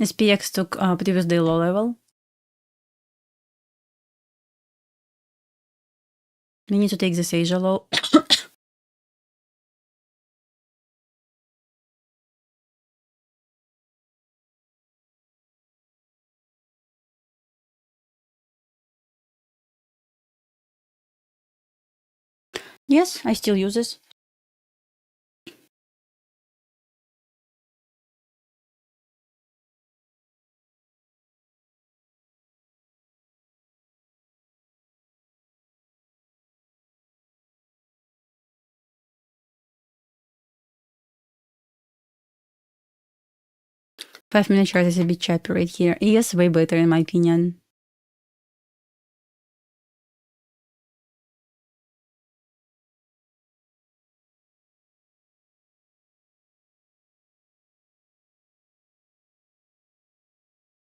SPX took previous day low level. We need to take this Asia low. Yes, I still use this. Five-minute chart is a bit choppy right here. Yes, way better in my opinion.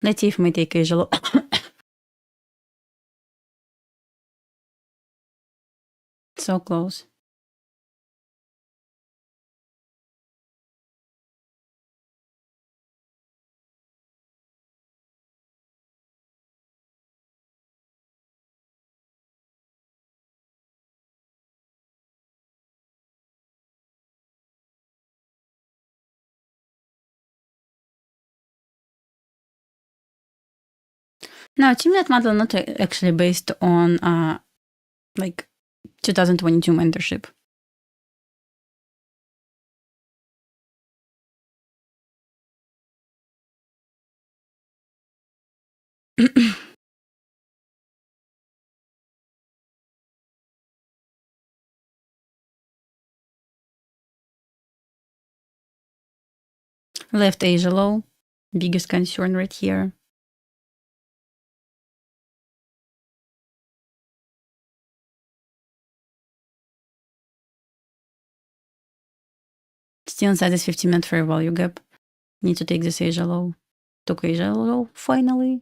Let's see if we take Asia low. So close. No, teamlet model not actually based on like 2022 mentorship. Left Asia low, biggest concern right here. Still inside this 15-minute fair value gap. Need to take this Asia low. Took Asia low finally.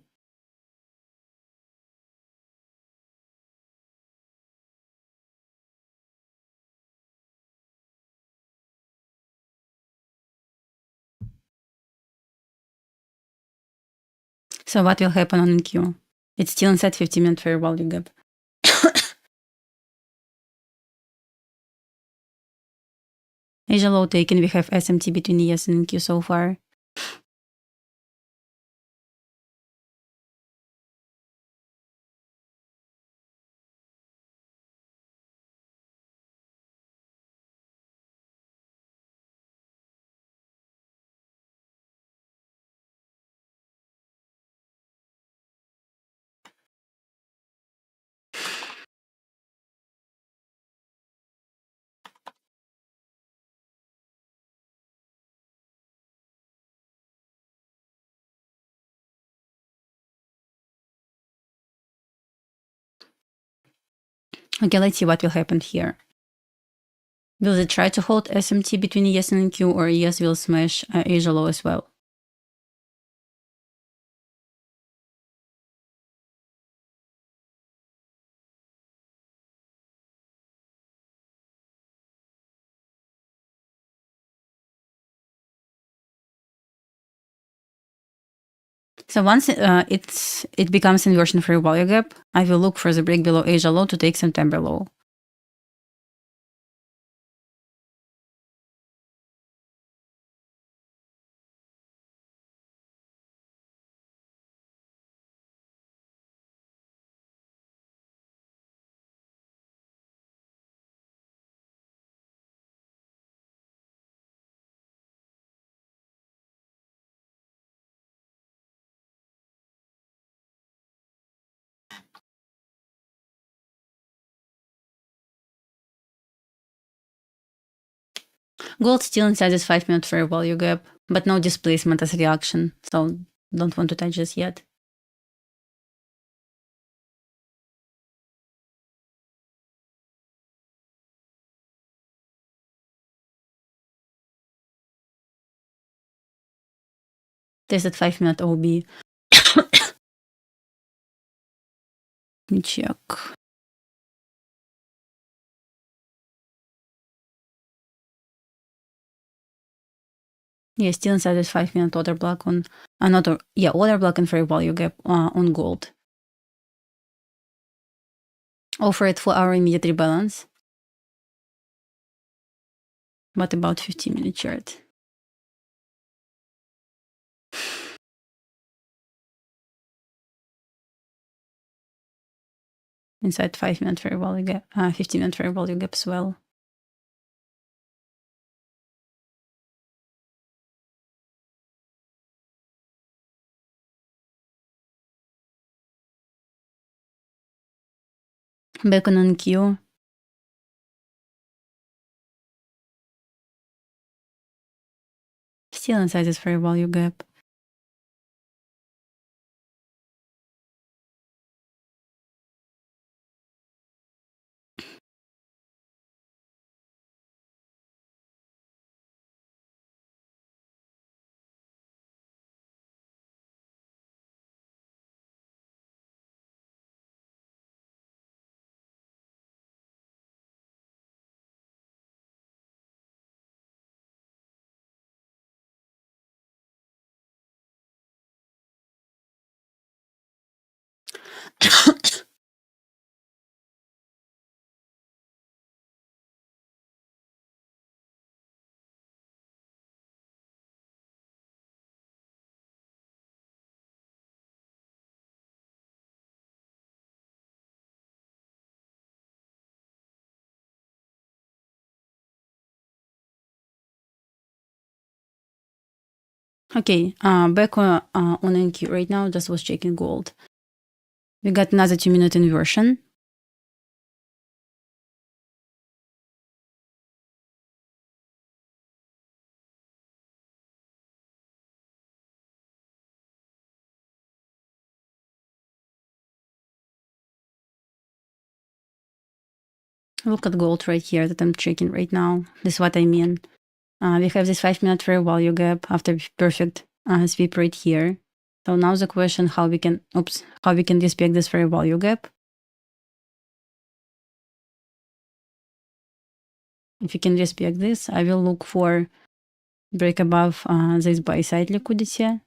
So what will happen on NQ? It's still inside 15-minute fair value gap. Asia low taken, we have SMT between ES and NQ so far. Okay, let's see what will happen here. Will they try to hold SMT between ES and NQ, or ES will smash Asia low as well? So once it becomes inversion fair value gap, I will look for the break below Asia low to take September low. Gold still inside this 5-minute fair value gap, but no displacement as reaction, so don't want to touch this yet. Tested 5-minute OB. Let me check. Yeah, still inside this 5-minute order block on order block and fair value gap on gold. Offer it for our immediate rebalance. What about 15-minute chart? Inside 5-minute fair value gap, 15-minute fair value gap as well. Back on NQ. Still inside this fair value gap. Okay, back on NQ right now, just was checking gold. We got another 2-minute inversion. Look at gold right here that I'm checking right now. This is what I mean. We have this 5-minute fair value gap after perfect sweep right here. So now the question how we can respect this fair value gap. If you can respect this, I will look for break above this buy side liquidity,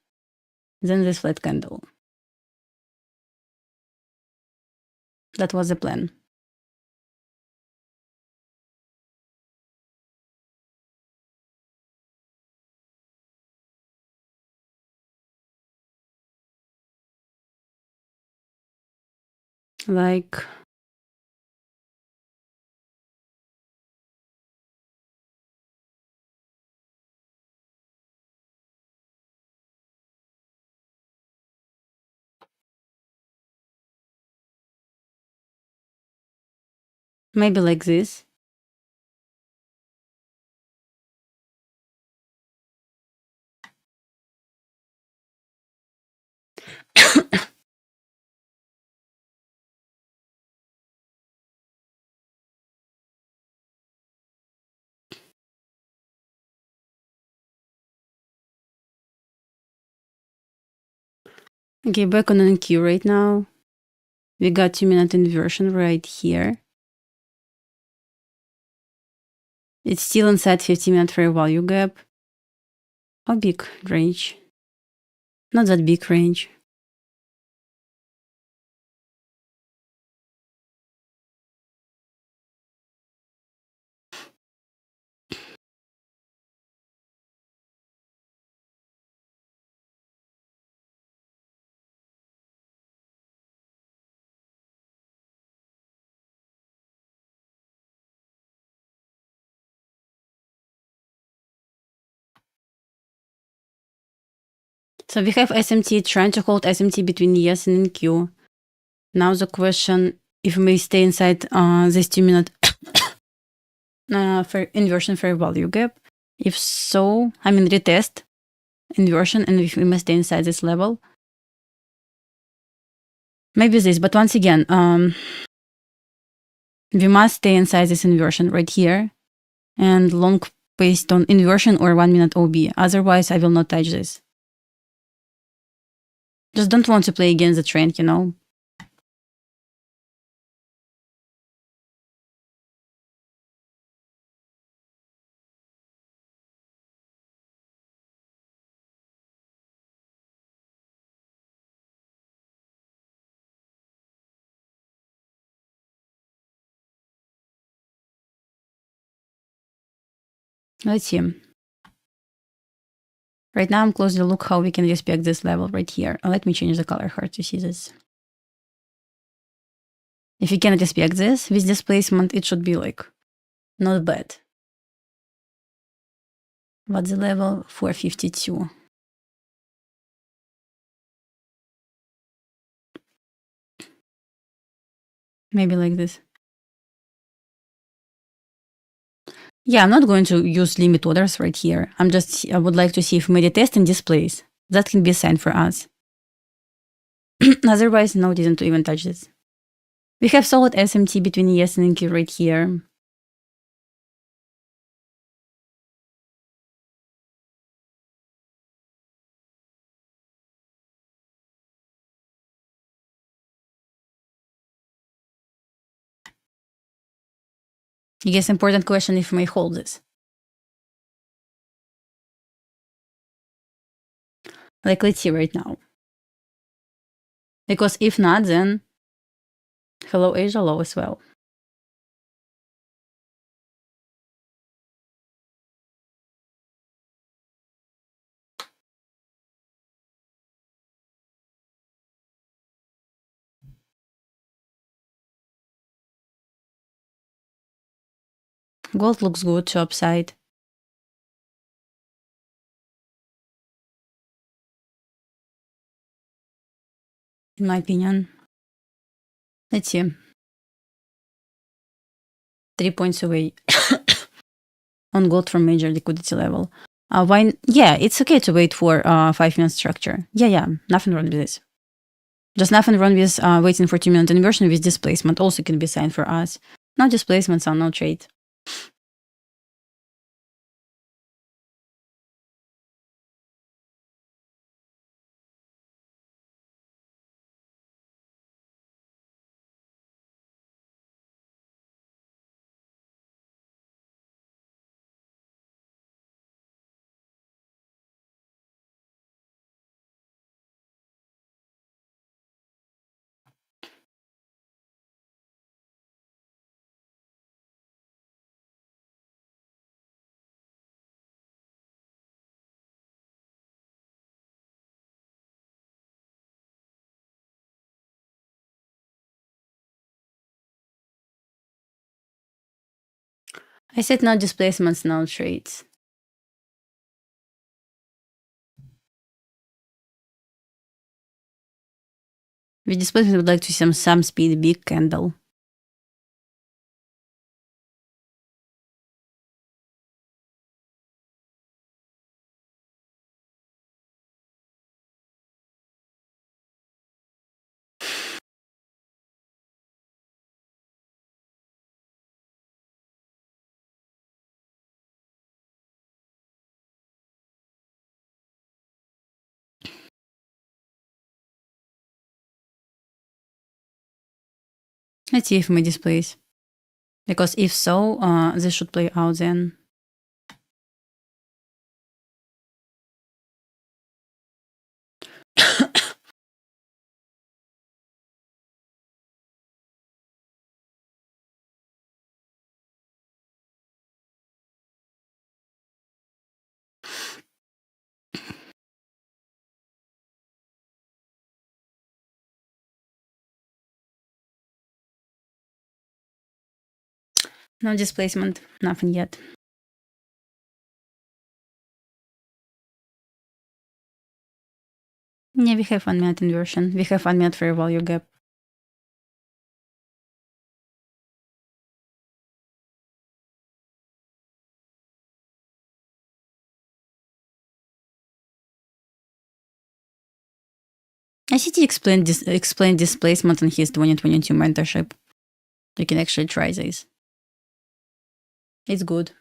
then this flat candle. That was the plan. Like maybe like this. Okay, back on NQ right now. We got 2-minute inversion right here. It's still inside 50-minute fair value gap. How big range? Not that big range. So we have SMT trying to hold SMT between ES and NQ. Now the question, if we may stay inside this 2-minute inversion fair value gap. If so, I mean retest inversion, and if we must stay inside this level. Maybe this, but once again, we must stay inside this inversion right here and long based on inversion or 1-minute OB. Otherwise, I will not touch this. Just don't want to play against the trend, you know. Let's see. Right now I'm closely look how we can respect this level right here. Let me change the color hard to see this. If you can respect this with displacement, it should be like not bad. What's the level? 452. Maybe like this. Yeah, I'm not going to use limit orders right here. I would like to see if made a test and displays. That can be a sign for us. Otherwise, no reason to even touch this. We have solid SMT between ES and NQ right here. I guess important question if we may hold this. Like, let's see right now. Because if not, then hello Asia, low as well. Gold looks good to upside. In my opinion. Let's see. 3 points away on gold from major liquidity level. Yeah, it's okay to wait for 5-minute structure. Yeah, nothing wrong with this. Just nothing wrong with waiting for 2-minute inversion with displacement. Also can be a sign for us. No displacement, so no trade. I said no displacements, no trades. With displacement, I would like to see some speed, big candle. Let's see if my displays. Because if so, this should play out then. No displacement, nothing yet. Yeah, we have 1-minute inversion. We have 1-minute fair value gap. ICT explained displacement in his 2022 mentorship. You can actually try this. It's good.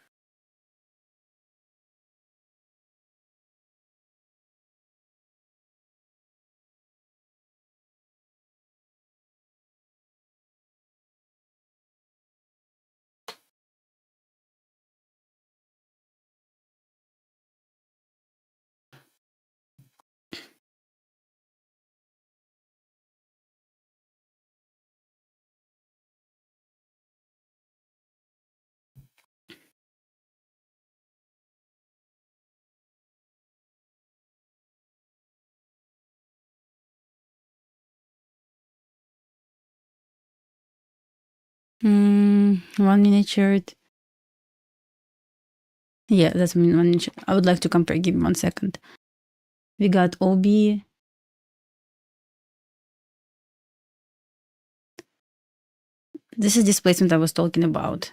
1 minute chart. Yeah, that's 1 minute chart. I would like to compare. Give me 1 second. We got OB. This is displacement I was talking about.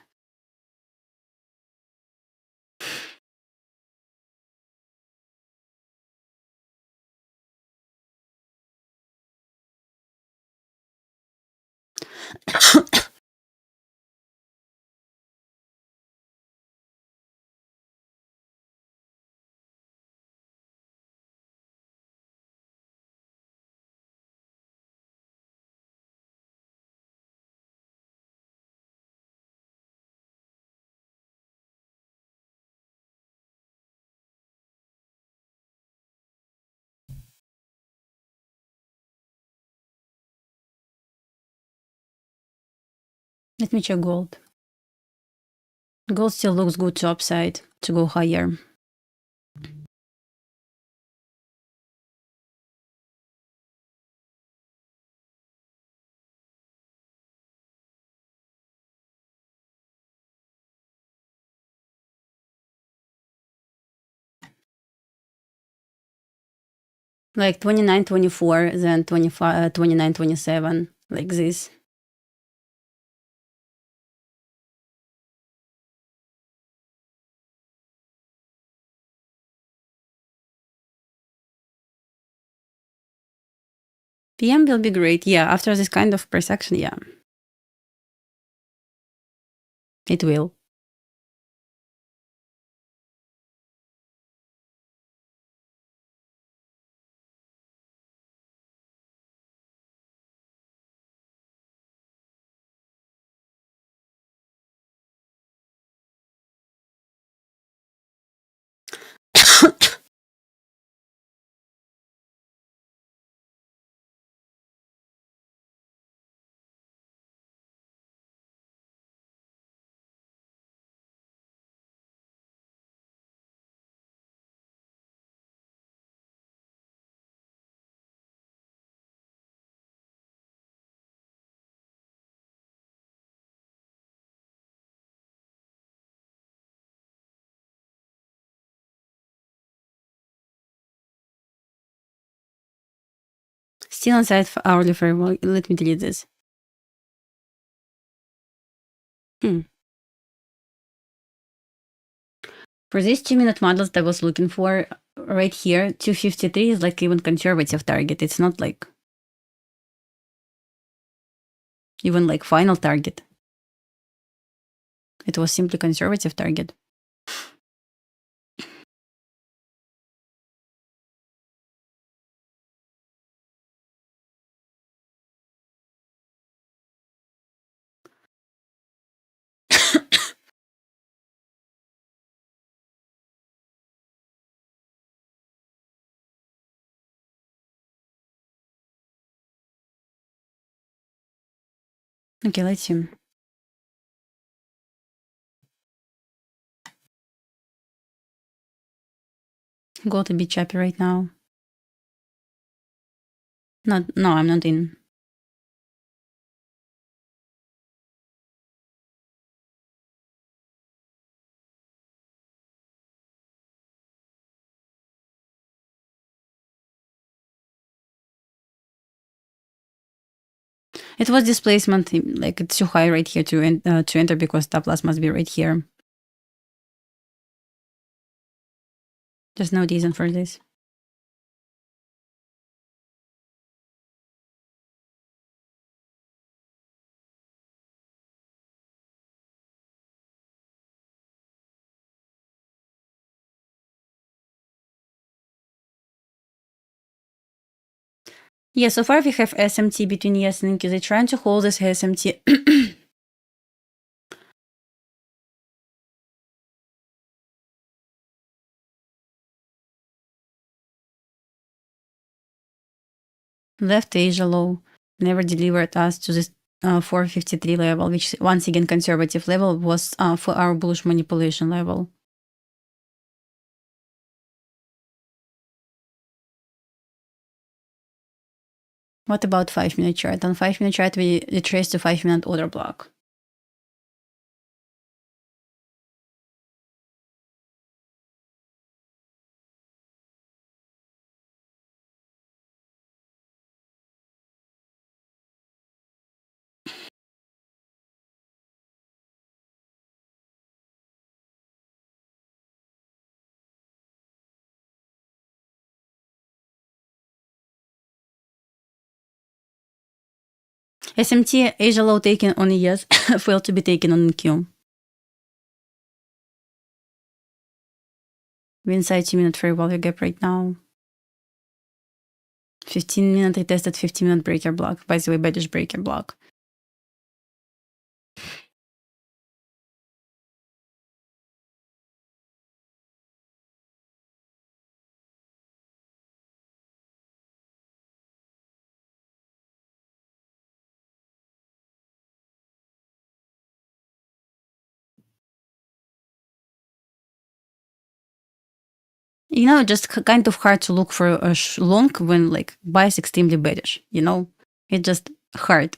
Let me check gold. Gold still looks good to upside to go higher. Like 29, 24, then 25, 29, 27, like this. PM will be great. Yeah, after this kind of price action, yeah. It will. Still inside hourly framework. Let me delete this. For these 2-minute models that I was looking for, right here, 253 is like even conservative target. It's not like even like final target. It was simply conservative target. Okay, let's see. Gold a bit choppy right now. No, I'm not in. It was displacement, like it's too high right here to enter because stop loss must be right here. There's no reason for this. Yeah, so far we have SMT between ES and NQ. They're trying to hold this SMT. Left Asia low, never delivered us to this 453 level, which once again conservative level was for our bullish manipulation level. What about 5-minute chart? On 5-minute chart, we traced the 5-minute order block. SMT Asia low taken on ES failed to be taken on Q. We're inside 2-minute fair value gap right now. 15-minute, I tested 15-minute breaker block. By the way, bearish breaker block. You know, just kind of hard to look for a long when like buy is extremely bearish, you know? It's just hard.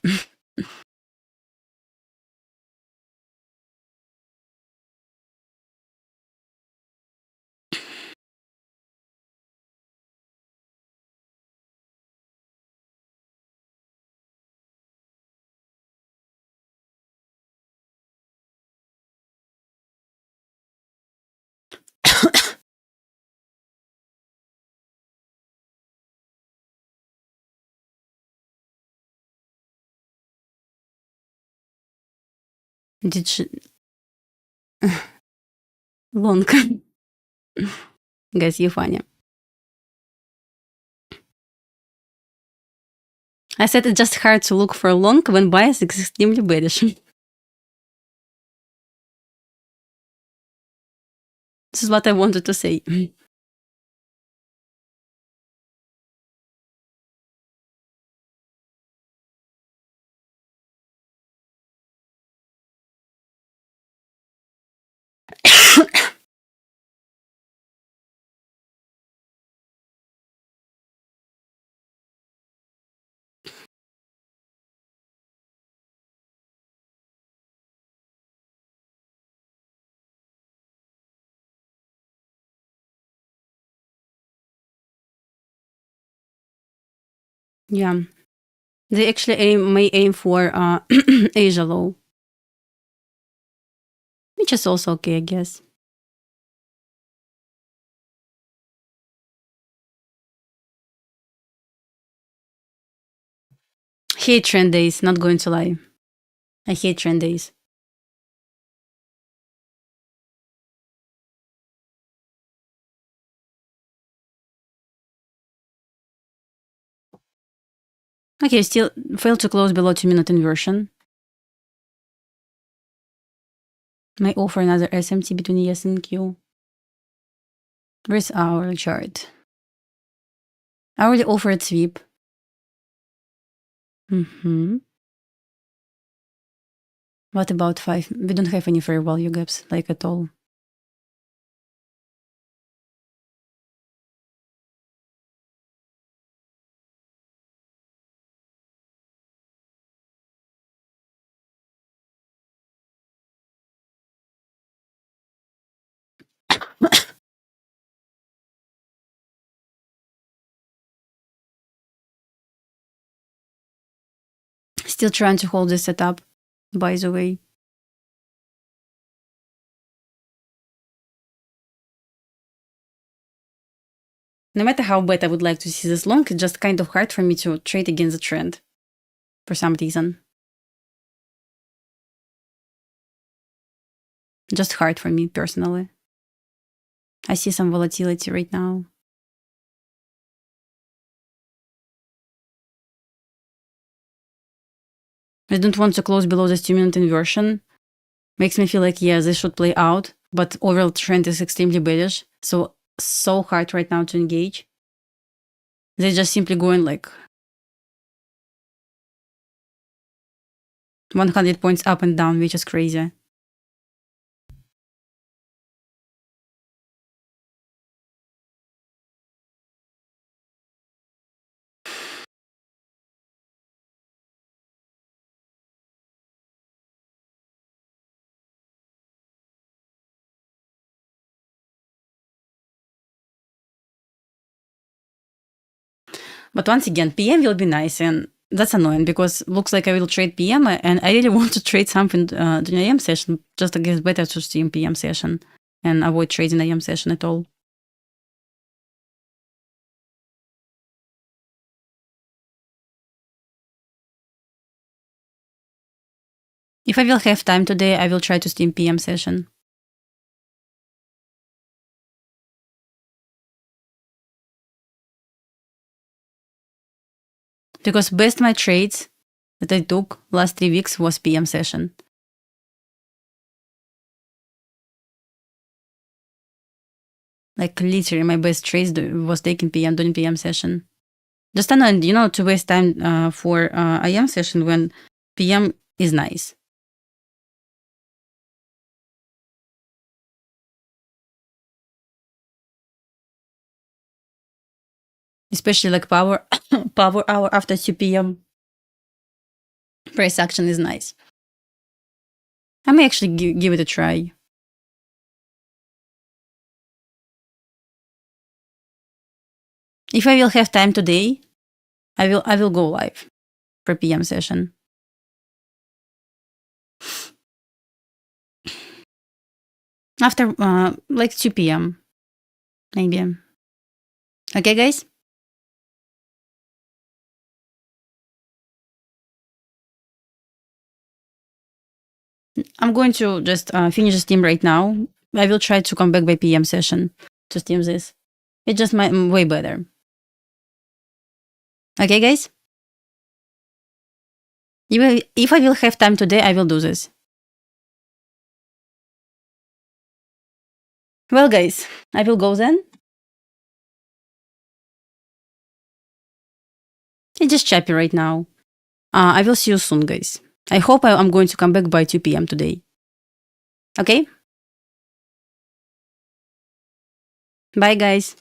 Did she... long. Guys, you funny. I said it's just hard to look for a long when buy is extremely bearish. This is what I wanted to say. Yeah. They actually may aim for Asia low. Which is also okay, I guess. Hate trend days, not going to lie. I hate trend days. Okay, still failed to close below 2-minute inversion. May offer another SMT between ES and Q. Where's our chart? I already offered sweep. What about 5? We don't have any fair value gaps, like at all. Still trying to hold this setup, by the way. No matter how bad I would like to see this long, it's just kind of hard for me to trade against the trend for some reason. Just hard for me personally. I see some volatility right now. I don't want to close below this 2-minute inversion. Makes me feel like, yeah, this should play out, but overall trend is extremely bearish. So hard right now to engage. They're just simply going like 100 points up and down, which is crazy. But once again, PM will be nice, and that's annoying because looks like I will trade PM, and I really want to trade something during AM session. Just I guess better to stream PM session and avoid trading AM session at all. If I will have time today, I will try to stream PM session. Because best my trades that I took last 3 weeks was PM session. Like literally my best trades was taking PM during PM session. Just annoying, to waste time for IM session when PM is nice. Especially like power hour after 2 PM. Price action is nice. I may actually give it a try. If I will have time today, I will go live for PM session. After like 2 PM, maybe. Okay, guys? I'm going to just finish the stream right now. I will try to come back by PM session to stream this. It's just way better. Okay, guys? If I will have time today, I will do this. Well, guys, I will go then. It's just choppy right now. I will see you soon, guys. I hope I'm going to come back by 2 PM today. Okay? Bye, guys.